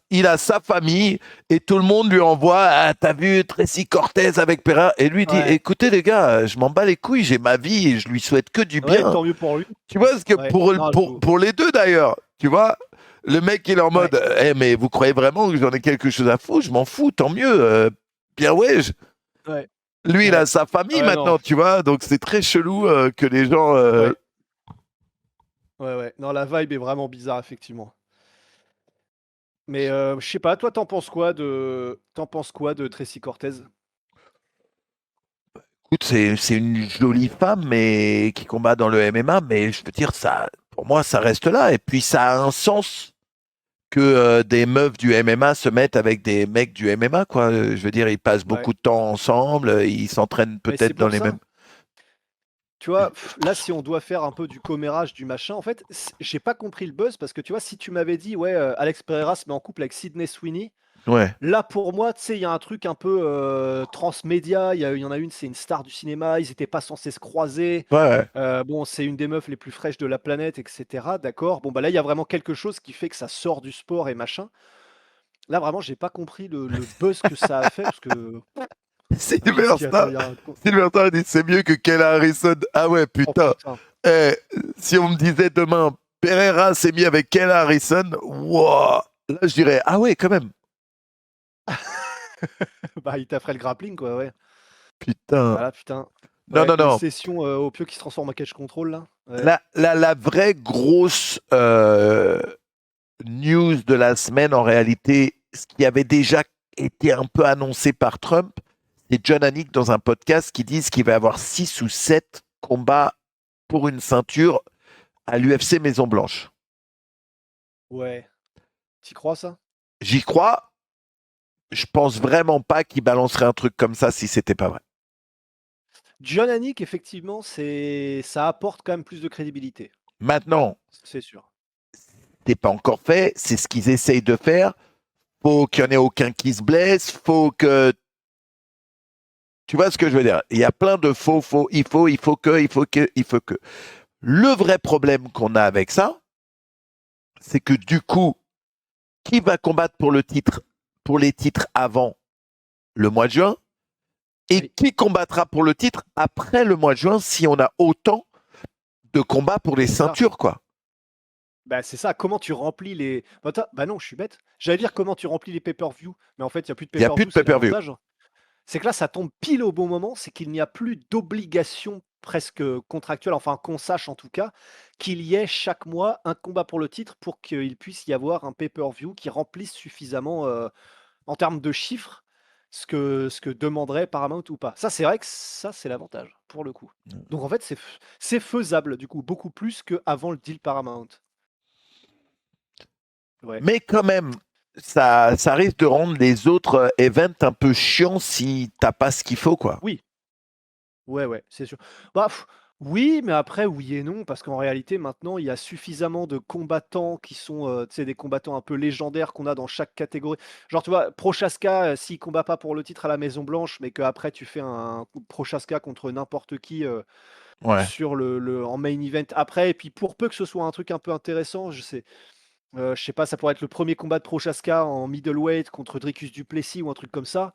il a sa famille et tout le monde lui envoie ah, t'as vu Tracy Cortez avec Pereira et lui dit Ouais. écoutez les gars, je m'en bats les couilles, j'ai ma vie et je lui souhaite que du Ouais, bien. tant mieux pour lui. Tu vois, parce que Ouais. Non, pour les deux d'ailleurs, tu vois, le mec il est en mode eh, mais vous croyez vraiment que j'en ai quelque chose à foutre? Je m'en fous, tant mieux. Bien ouais. Ouais. Lui il Ouais. a sa famille Ouais, maintenant, non. tu vois, donc c'est très chelou que les gens. Ouais. Ouais. Non, la vibe est vraiment bizarre, effectivement. Mais je sais pas, toi, t'en penses quoi de Tracy Cortez? Écoute, c'est une jolie femme mais qui combat dans le MMA, mais je veux dire, ça, pour moi, ça reste là. Et puis, ça a un sens que des meufs du MMA se mettent avec des mecs du MMA, quoi. Je veux dire, ils passent Ouais. beaucoup de temps ensemble, ils s'entraînent Mais c'est peut-être dans pour les ça. mêmes. Tu vois, là, si on doit faire un peu du commérage, du machin, en fait, j'ai pas compris le buzz parce que tu vois, si tu m'avais dit, ouais, Alex Pereira se met en couple avec Sydney Sweeney, Ouais. là, pour moi, tu sais, il y a un truc un peu transmédia. Il y en a une, c'est une star du cinéma, ils étaient pas censés se croiser. Ouais. Bon, c'est une des meufs les plus fraîches de la planète, etc. D'accord. Bon, bah là, il y a vraiment quelque chose qui fait que ça sort du sport et machin. Là, vraiment, j'ai pas compris le buzz que ça a fait parce que. Qu'est-ce qu'il y a, attends, Sylvester, il y a un. Sylvester il dit c'est mieux que Kella Harrison. Ah ouais, Oh putain. putain. Eh, si on me disait demain, Pereira s'est mis avec Kella Harrison, wow. Là, je dirais, ah ouais, quand même. Bah, il t'a fait le grappling, quoi, ouais. Putain. Voilà, putain. Ouais, Non, non, avec une non. session au pieu qui se transforme en catch control, là. Ouais. La vraie grosse news de la semaine, en réalité, ce qui avait déjà été un peu annoncé par Trump, c'est John Anik dans un podcast qui dit qu'il va y avoir 6 ou 7 combats pour une ceinture à l'UFC Maison Blanche. Ouais. T'y crois, ça? J'y crois. Je pense vraiment pas qu'il balancerait un truc comme ça si c'était pas vrai. John Anik, effectivement, ça apporte quand même plus de crédibilité. Maintenant, C'est sûr. c'est pas encore fait. C'est ce qu'ils essayent de faire. Faut qu'il n'y en ait aucun qui se blesse. Faut que tu vois ce que je veux dire? Il y a plein de il faut que. Le vrai problème qu'on a avec ça, c'est que du coup, qui va combattre pour le titre, pour les titres avant le mois de juin? Et Oui. qui combattra pour le titre après le mois de juin si on a autant de combats pour les C'est ça. ceintures, quoi? Bah, c'est ça. Comment tu remplis les. Bah non, je suis bête. J'allais dire comment tu remplis les pay-per-view, mais en fait, il n'y a plus de Il n'y a plus de pay-per-view, c'est pay-per-view. l'avantage. C'est que là, ça tombe pile au bon moment, c'est qu'il n'y a plus d'obligation presque contractuelle, enfin qu'on sache en tout cas, qu'il y ait chaque mois un combat pour le titre pour qu'il puisse y avoir un pay-per-view qui remplisse suffisamment en termes de chiffres ce que demanderait Paramount ou pas. Ça, c'est vrai que ça, c'est l'avantage pour le coup. Donc en fait, c'est faisable du coup, beaucoup plus qu'avant le deal Paramount. Ouais. Mais quand même, ça risque de rendre les autres events un peu chiants si t'as pas ce qu'il faut, quoi. Oui. Ouais, c'est sûr. Bah, oui, mais après, oui et non, parce qu'en réalité, maintenant, il y a suffisamment de combattants qui sont, tu sais, des combattants un peu légendaires qu'on a dans chaque catégorie. Genre, tu vois, Prochaska, s'il combat pas pour le titre à la Maison Blanche, mais qu'après tu fais un Prochaska contre n'importe qui Ouais. sur en main event après, et puis pour peu que ce soit un truc un peu intéressant, je sais pas, ça pourrait être le premier combat de Prochaska en middleweight contre Dricus du Plessis ou un truc comme ça.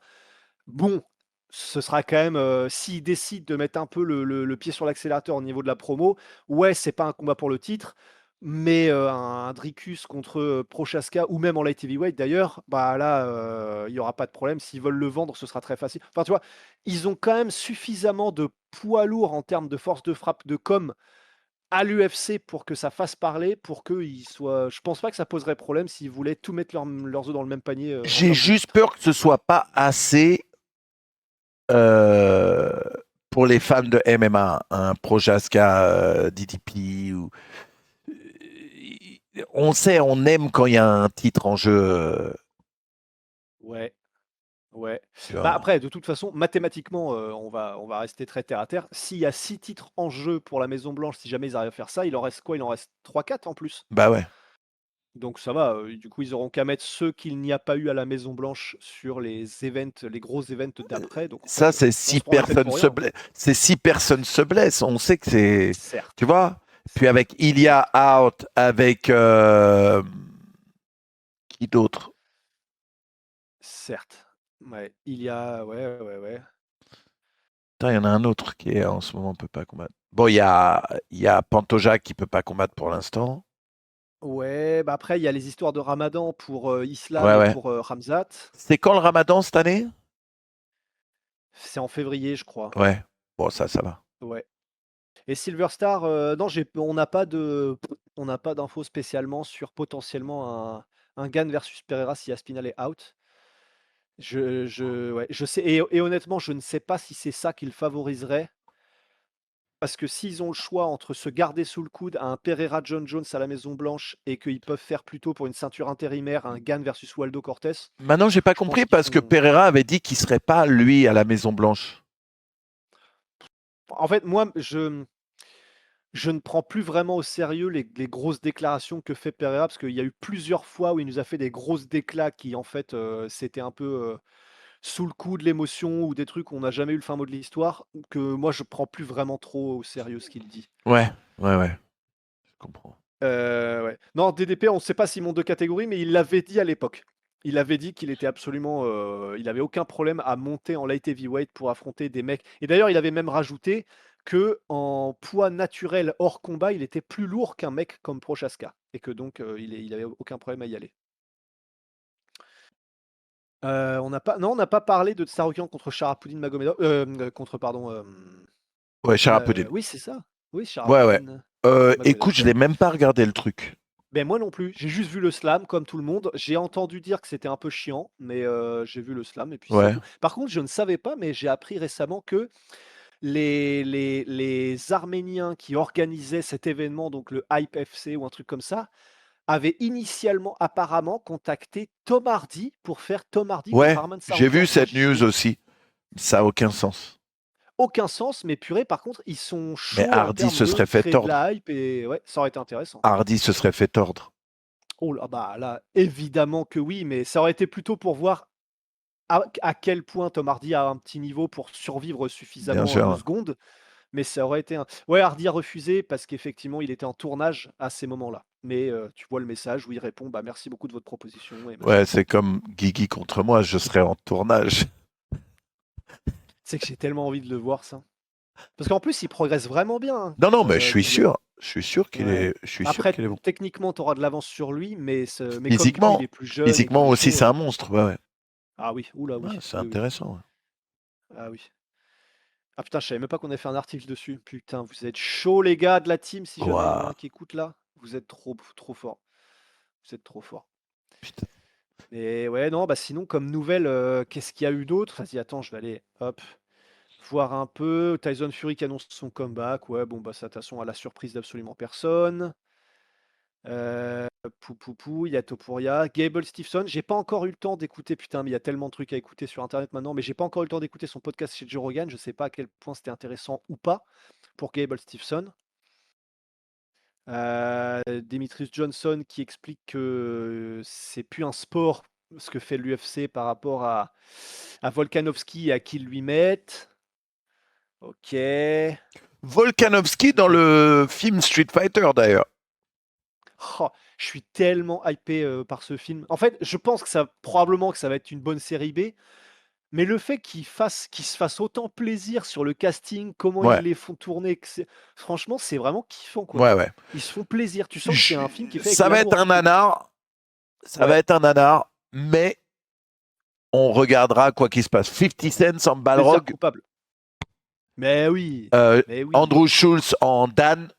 Bon, ce sera quand même, s'ils décident de mettre un peu le pied sur l'accélérateur au niveau de la promo, ouais, c'est pas un combat pour le titre, mais un Dricus contre, Prochaska ou même en light heavyweight d'ailleurs, bah là, il y aura pas de problème. S'ils veulent le vendre, ce sera très facile. Enfin, tu vois, ils ont quand même suffisamment de poids lourd en termes de force de frappe, de com à l'UFC pour que ça fasse parler, pour qu'ils soient. Je pense pas que ça poserait problème s'ils voulaient tout mettre leurs œufs dans le même panier, en J'ai termes de juste titre. peur que ce soit pas assez euh, pour les fans de MMA, un Prochaska, DDP ou on sait, on aime quand il y a un titre en jeu. Ouais. Ouais. Tu Bah, vois. après, de toute façon, mathématiquement, on va rester très terre à terre. S'il y a 6 titres en jeu pour la Maison Blanche, si jamais ils arrivent à faire ça, il en reste quoi? Il en reste 3-4 en plus. Bah ouais. Donc ça va, du coup, ils auront qu'à mettre ceux qu'il n'y a pas eu à la Maison Blanche sur les gros events d'après. Donc en Ça, fait, c'est on si se prend la tête personne pour se rien. blesse. C'est si personne se blesse. On sait que c'est. Certes. Tu vois? Puis avec certes. Ilya out, avec. Qui d'autre? Certes. Ouais, il y a. Ouais. Putain, il y en a un autre qui est en ce moment peut pas combattre. Bon, il y a Pantoja qui peut pas combattre pour l'instant. Ouais, bah après, il y a les histoires de Ramadan pour Islam Ouais, et ouais. pour Ramzat. C'est quand le Ramadan cette année? C'est en février, je crois. Ouais. Bon, ça va. Ouais. Et Silver Star, non, on n'a pas d'infos spécialement sur potentiellement un Gane versus Pereira si Aspinall est out. Ouais, je sais, et honnêtement, je ne sais pas si c'est ça qu'il favoriserait. Parce que s'ils ont le choix entre se garder sous le coude à un Pereira John Jones à la Maison Blanche et qu'ils peuvent faire plutôt pour une ceinture intérimaire un Gane versus Waldo Cortés, Maintenant, j'ai pas je pense compris qu'ils parce que sont. Pereira avait dit qu'il serait pas lui à la Maison Blanche. En fait, moi, je ne prends plus vraiment au sérieux les grosses déclarations que fait Pereira, parce qu'il y a eu plusieurs fois où il nous a fait des grosses déclats qui, en fait, c'était un peu sous le coup de l'émotion ou des trucs où on n'a jamais eu le fin mot de l'histoire, que moi, je prends plus vraiment trop au sérieux ce qu'il dit. Ouais. Je comprends. Ouais. Non, DDP, on ne sait pas s'il monte de catégorie, mais il l'avait dit à l'époque. Il avait dit qu'il était absolument, il avait aucun problème à monter en light heavyweight pour affronter des mecs. Et d'ailleurs, il avait même rajouté que en poids naturel hors combat, il était plus lourd qu'un mec comme Prochaska et que donc il avait aucun problème à y aller. On n'a pas parlé de Tsaroukian contre Sharapudin Magomedov, contre pardon. Ouais, Sharapudin. Oui, c'est ça. Oui, Ouais. Sharapudin Écoute, Magomedov. je l'ai même pas regardé le truc. Ben moi non plus, j'ai juste vu le slam comme tout le monde. J'ai entendu dire que c'était un peu chiant, mais j'ai vu le slam et puis c'est Ouais. tout. Par contre, je ne savais pas, mais j'ai appris récemment que les Arméniens qui organisaient cet événement, donc le Hype FC ou un truc comme ça, avaient initialement apparemment contacté Tom Hardy pour faire Tom Hardy contre Ouais, Arman j'ai vu Tsarukyan. Moi, cette j'y news ai aussi. Ça a aucun sens. aucun sens, mais purée, par contre, ils sont Mais chauds en Hardy termes se de serait fait créer de tordre. la hype et ouais, ça aurait été intéressant. Hardy se serait fait tordre. Oh là, bah là, évidemment que oui, mais ça aurait été plutôt pour voir à quel point Tom Hardy a un petit niveau pour survivre Bien suffisamment 2 sûr. secondes, mais ça aurait été un ouais, Hardy a refusé parce qu'effectivement, il était en tournage à ces moments-là. Mais tu vois le message où il répond: «Bah, merci beaucoup de votre proposition» et machin. Ouais, c'est comme Guigui contre moi, je serais en tournage. Tu sais que j'ai tellement envie de le voir ça. Parce qu'en plus, il progresse vraiment bien, hein, Non, mais je suis Guillaume. sûr. Je suis sûr qu'il Ouais. est, je suis sûr Après, qu'il est bon. techniquement, tu auras de l'avance sur lui, mais comme du coup, il est plus jeune et Physiquement qu'il est aussi, chaud, c'est un monstre. Ouais. ah oui, ouh là, Ouais, oui, c'est oui, oui. intéressant. Ouais. Ah oui. Ah putain, je savais même pas qu'on avait fait un article dessus. Putain, vous êtes chauds les gars de la team, si jamais il y en a Ouah, un qui écoute là. Vous êtes trop forts. Vous êtes trop forts. putain. Mais ouais, non, bah sinon, comme nouvelle, qu'est-ce qu'il y a eu d'autre? Vas-y, attends, je vais aller, hop, voir un peu. Tyson Fury qui annonce son comeback. Ouais, bon, bah ça, de toute façon, à la surprise d'absolument personne. Il y a Topuria. Gable Stevenson, j'ai pas encore eu le temps d'écouter, putain, mais il y a tellement de trucs à écouter sur Internet maintenant, mais j'ai pas encore eu le temps d'écouter son podcast chez Joe Rogan. Je sais pas à quel point c'était intéressant ou pas pour Gable Stevenson. Demetrius Johnson qui explique que c'est plus un sport ce que fait l'UFC par rapport à Volkanovski et à qui ils lui mettent. Ok. Volkanovski dans le film Street Fighter d'ailleurs. Oh, je suis tellement hypé par ce film. En fait, je pense que probablement que ça va être une bonne série B. Mais le fait qu'il se fasse autant plaisir sur le casting, comment Ouais. ils les font tourner, franchement, c'est vraiment kiffant, quoi. Ouais. Ils se font plaisir. Tu sens que c'est un film qui est fait avec Ça va être l'amour un du truc. nanar. Ça Ouais. va être un nanar, mais on regardera quoi qu'il se passe. 50 Cent en Plaisir Balrog, coupable. Mais oui. Mais oui. Andrew Schulz en Dan.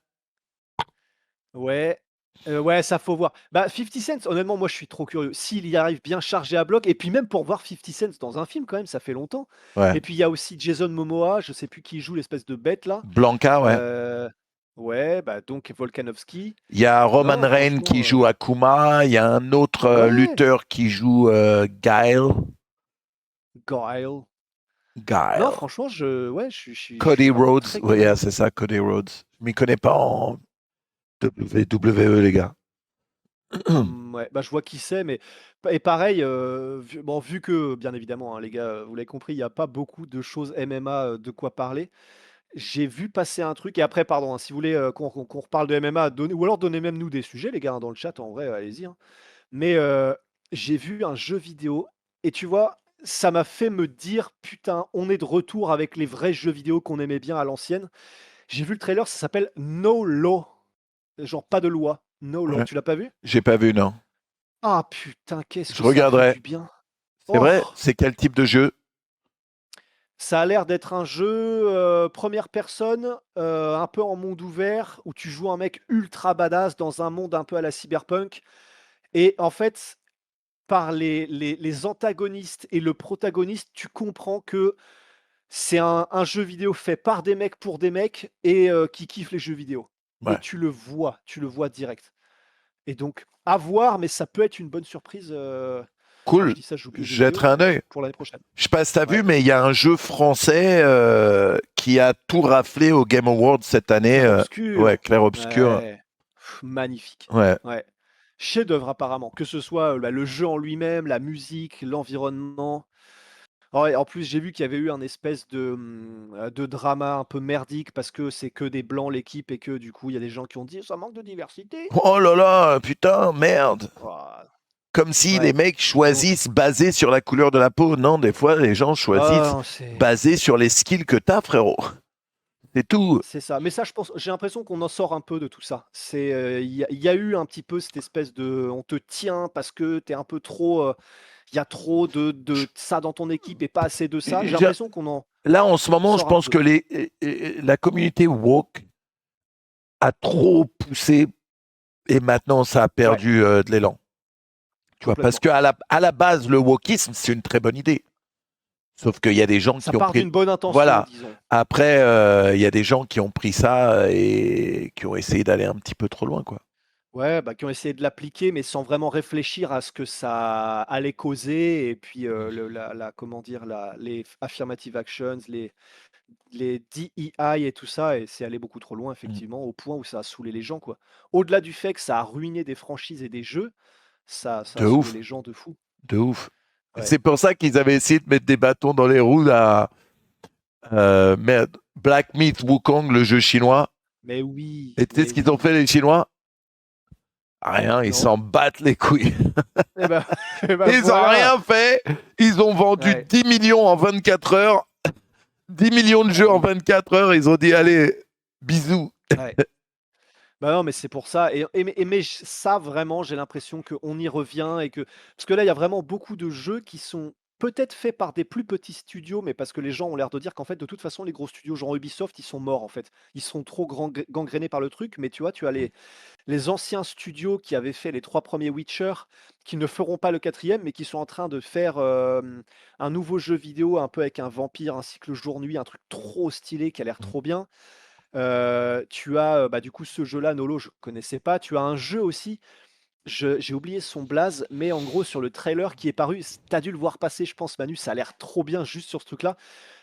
Ouais. Ouais, ça faut voir. Bah, 50 Cent, honnêtement, moi je suis trop curieux. S'il y arrive bien chargé à bloc, et puis même pour voir 50 Cent dans un film, quand même, ça fait longtemps. Ouais. Et puis il y a aussi Jason Momoa, je sais plus qui joue l'espèce de bête là. Blanca, ouais. Ouais, bah donc Volkanovski. Il y a Roman Non, Reigns qui franchement, joue Akuma. Il y a un autre ouais. lutteur qui joue Guile. Guile. Guile. Non, franchement, je suis Cody vraiment Rhodes. très Oui, curieux. c'est ça, Cody Rhodes. Je m'y connais pas en WWE, les gars. Ouais, bah, je vois qui c'est, mais et pareil, vu que, bien évidemment, hein, les gars, vous l'avez compris, il y a pas beaucoup de choses MMA, de quoi parler. J'ai vu passer un truc et après, pardon, hein, si vous voulez, qu'on reparle de MMA, donnez ou alors donnez même nous des sujets, les gars, hein, dans le chat, en vrai, allez-y, hein. Mais, j'ai vu un jeu vidéo et tu vois, ça m'a fait me dire: «Putain, on est de retour avec les vrais jeux vidéo qu'on aimait bien à l'ancienne». J'ai vu le trailer, ça s'appelle No Law, genre pas de loi, No Law. Ouais. Tu l'as pas vu? J'ai pas vu, non. Ah putain, qu'est-ce Je que ça fait regarderai. du bien. C'est Oh! vrai? C'est quel type de jeu? Ça a l'air d'être un jeu, 1re personne, un peu en monde ouvert, où tu joues un mec ultra badass dans un monde un peu à la cyberpunk et en fait, par les antagonistes et le protagoniste, tu comprends que c'est un jeu vidéo fait par des mecs pour des mecs et qui kiffent les jeux vidéo et Ouais. tu le vois direct et donc à voir, mais ça peut être une bonne surprise, je Cool. dis ça, je joue plus aux Je jeux vidéo, jetterai un mais œil. pour l'année prochaine. Je sais pas si t'as vu, Ouais. mais il y a un jeu français qui a tout raflé au Game Awards cette année. Clair Ouais, obscur. Clair Obscur. Ouais. Magnifique. Ouais. Ouais. Chef-d'œuvre apparemment, que ce soit, bah, le jeu en lui-même, la musique, l'environnement. Oh ouais, en plus, j'ai vu qu'il y avait eu un espèce de drama un peu merdique parce que c'est que des blancs l'équipe et que du coup, il y a des gens qui ont dit: «Ça manque de diversité». Oh là là, putain, merde. Ouah, Comme si les ouais, mecs donc choisissent basé sur la couleur de la peau. Non, des fois, les gens choisissent non, c'est basé sur les skills que t'as, frérot. C'est tout. c'est ça. Mais ça, je pense j'ai l'impression qu'on en sort un peu de tout ça. C'est, il y a eu un petit peu cette espèce de on te tient parce que tu es un peu trop, il y a trop de ça dans ton équipe et pas assez de ça. J'ai Je- l'impression qu'on en Là, en ce moment, je sort un pense peu. que la communauté woke a trop poussé et maintenant ça a Ouais, perdu de l'élan. Tu vois, parce complètement. qu'à la base, le wokisme, c'est une très bonne idée. Sauf qu'il y a des gens Ça qui ont part pris. d'une bonne intention, Voilà. disons. Après, il y a des gens qui ont pris ça et qui ont essayé d'aller un petit peu trop loin, quoi. Ouais, bah, qui ont essayé de l'appliquer, mais sans vraiment réfléchir à ce que ça allait causer et puis, comment dire? Les affirmative actions, les DEI et tout ça et c'est allé beaucoup trop loin Mm. effectivement, au point où ça a saoulé les gens, quoi. Au-delà du fait que ça a ruiné des franchises et des jeux, ça a De saoulé ouf, les gens de fou. de ouf. Ouais. C'est pour ça qu'ils avaient essayé de mettre des bâtons dans les roues à merde, Black Myth Wukong, le jeu chinois. Mais oui, Et tu sais mais ce qu'ils ont oui. fait, les Chinois? Rien, ils Non? s'en battent les couilles. Et bah et bah, Ils ont voilà! rien fait. Ils ont vendu Ouais, 10 millions en 24 heures. 10 millions de bah jeux en oui, 24 heures. Ils ont dit, allez, bisous. ouais. Bah, non, mais c'est pour ça mais ça vraiment, j'ai l'impression qu'on y revient et que parce que là, il y a vraiment beaucoup de jeux qui sont peut-être faits par des plus petits studios, mais parce que les gens ont l'air de dire qu'en fait, de toute façon, les gros studios genre Ubisoft, ils sont morts, en fait. Ils sont trop gangrénés par le truc, mais tu vois, tu as les anciens studios qui avaient fait les 3 premiers Witcher, qui ne feront pas le 4e, mais qui sont en train de faire, un nouveau jeu vidéo un peu avec un vampire, un cycle jour-nuit, un truc trop stylé qui a l'air trop bien. Tu as, bah, du coup, ce jeu-là, Nolo, je connaissais pas. Tu as un jeu aussi, j'ai oublié son blaze, mais en gros, sur le trailer qui est paru, tu as dû le voir passer, je pense, Manu, ça a l'air trop bien juste sur ce truc-là.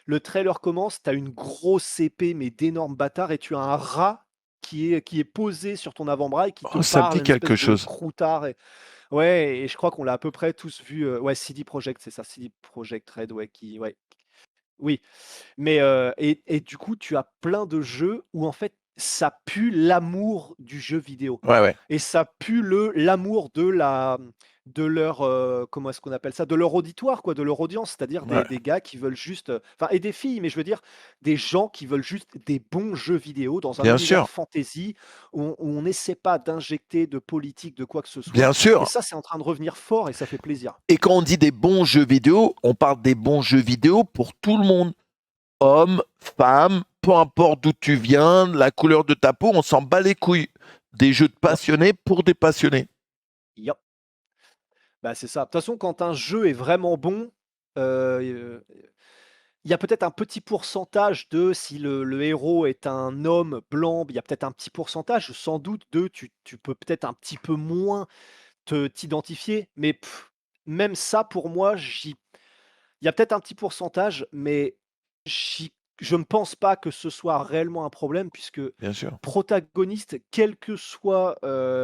Le trailer commence, tu as une grosse épée, mais d'énormes bâtards, et tu as un rat qui est posé sur ton avant-bras et qui te Oh, ça me parle, dit une quelque espèce de chose. croutard. Ouais, et je crois qu'on l'a à peu près tous vu. Ouais, CD Projekt, c'est ça, CD Projekt Red, ouais, ouais. Oui, mais et du coup, tu as plein de jeux où en fait, ça pue l'amour du jeu vidéo Ouais, ouais. et ça pue l'amour de leur, comment est-ce qu'on appelle ça? De leur auditoire quoi, de leur audience, c'est-à-dire Ouais. des gars qui veulent juste, enfin et des filles, mais je veux dire des gens qui veulent juste des bons jeux vidéo dans un Bien sûr. univers fantasy où on n'essaie pas d'injecter de politique, de quoi que ce soit Bien et sûr. ça, c'est en train de revenir fort et ça fait plaisir. Et quand on dit des bons jeux vidéo, on parle des bons jeux vidéo pour tout le monde. Homme, femme, peu importe d'où tu viens, la couleur de ta peau, on s'en bat les couilles. Des jeux de Yep, passionnés pour des passionnés. yep. Bah, c'est ça. De toute façon, quand un jeu est vraiment bon, heu, il y a peut-être un petit pourcentage de si le héros est un homme blanc, il y a peut-être un petit pourcentage, sans doute, de tu peux peut-être un petit peu moins t'identifier, mais même ça, pour moi, il y a peut-être un petit pourcentage, mais j'y je ne pense pas que ce soit réellement un problème puisque Bien sûr. protagoniste, quels que soient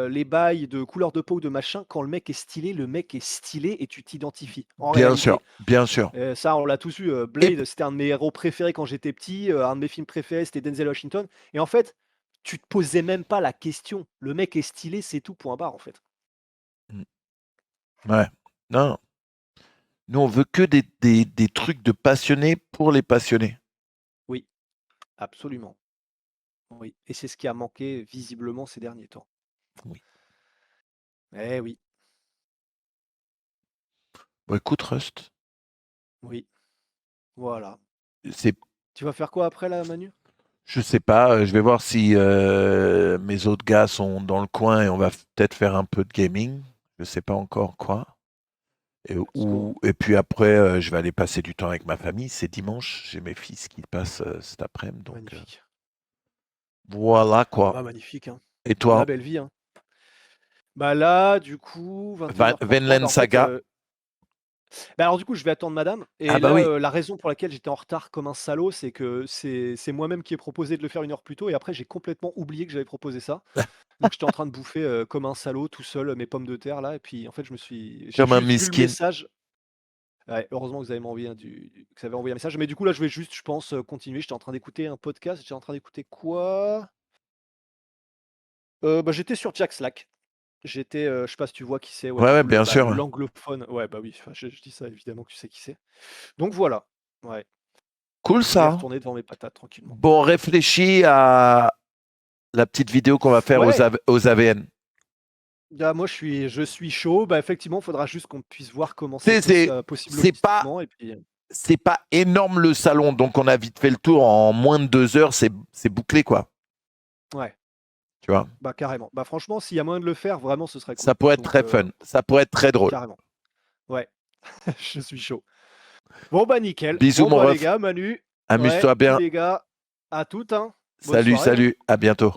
les bails de couleur de peau ou de machin, quand le mec est stylé et tu t'identifies. En Bien réalité. sûr. Bien sûr. Ça, on l'a tous vu. Blade, c'était un de mes héros préférés quand j'étais petit. Un de mes films préférés, c'était Denzel Washington. Et en fait, tu te posais même pas la question. Le mec est stylé, c'est tout, point barre, en fait. Ouais. Non. Nous, on veut que des trucs de passionnés pour les passionnés. Oui, absolument. Oui. Et c'est ce qui a manqué visiblement ces derniers temps. Oui. Eh oui, Bon, écoute, Rust, oui. Voilà. c'est, Tu vas faire quoi après là, Manu? je sais pas, je vais voir si mes autres gars sont dans le coin et on va peut-être faire un peu de gaming. Je sais pas encore quoi. Et puis après, je vais aller passer du temps avec ma famille. C'est dimanche, j'ai mes fils qui passent cet après-midi. Donc Magnifique. voilà quoi. Bah, magnifique, hein. Et toi, La belle vie, hein. Bah là, du coup, 21h33. Vinland Bah, en fait, Saga. bah, alors du coup, je vais attendre madame. Et Ah bah là, oui. la raison pour laquelle j'étais en retard comme un salaud, c'est que c'est moi-même qui ai proposé de le faire 1 heure plus tôt et après j'ai complètement oublié que j'avais proposé ça. Donc j'étais en train de bouffer, comme un salaud tout seul, mes pommes de terre là et puis en fait j'ai Comme un juste vu le miskin. message. Ouais, heureusement que vous avez envoyé que vous avez envoyé un message. Mais du coup là, je vais juste, je pense, continuer. J'étais en train d'écouter un podcast. J'étais en train d'écouter quoi? Bah, j'étais sur Jack Slack. J'étais, je sais pas si tu vois qui c'est? Ouais, Ouais, du ouais, coup, bien sûr. l'anglophone. Ouais, bah, oui, enfin, je dis ça évidemment que tu sais qui c'est. Donc voilà, ouais, Cool je vais ça. retourner devant mes patates tranquillement. Bon, réfléchis à la petite vidéo qu'on va faire Ouais, aux AVN. bah, moi je suis chaud. Bah, effectivement, il faudra juste qu'on puisse voir comment C'est c'est possible c'est pas logistiquement et puis, c'est pas énorme le salon, donc on a vite fait le tour en moins de 2 heures, c'est bouclé quoi. ouais, Tu vois. bah, carrément. Bah, franchement, s'il y a moyen de le faire, vraiment, ce serait cool. Ça pourrait être Donc, très fun, ça pourrait être très drôle. carrément. Ouais, je suis chaud. Bon, bah, nickel. Bisous Bon, mon bah, les ref, gars, Manu, ouais, amuse-toi tous bien. les gars, à toutes, hein. Bonne Salut, soirée, hein. salut, à bientôt.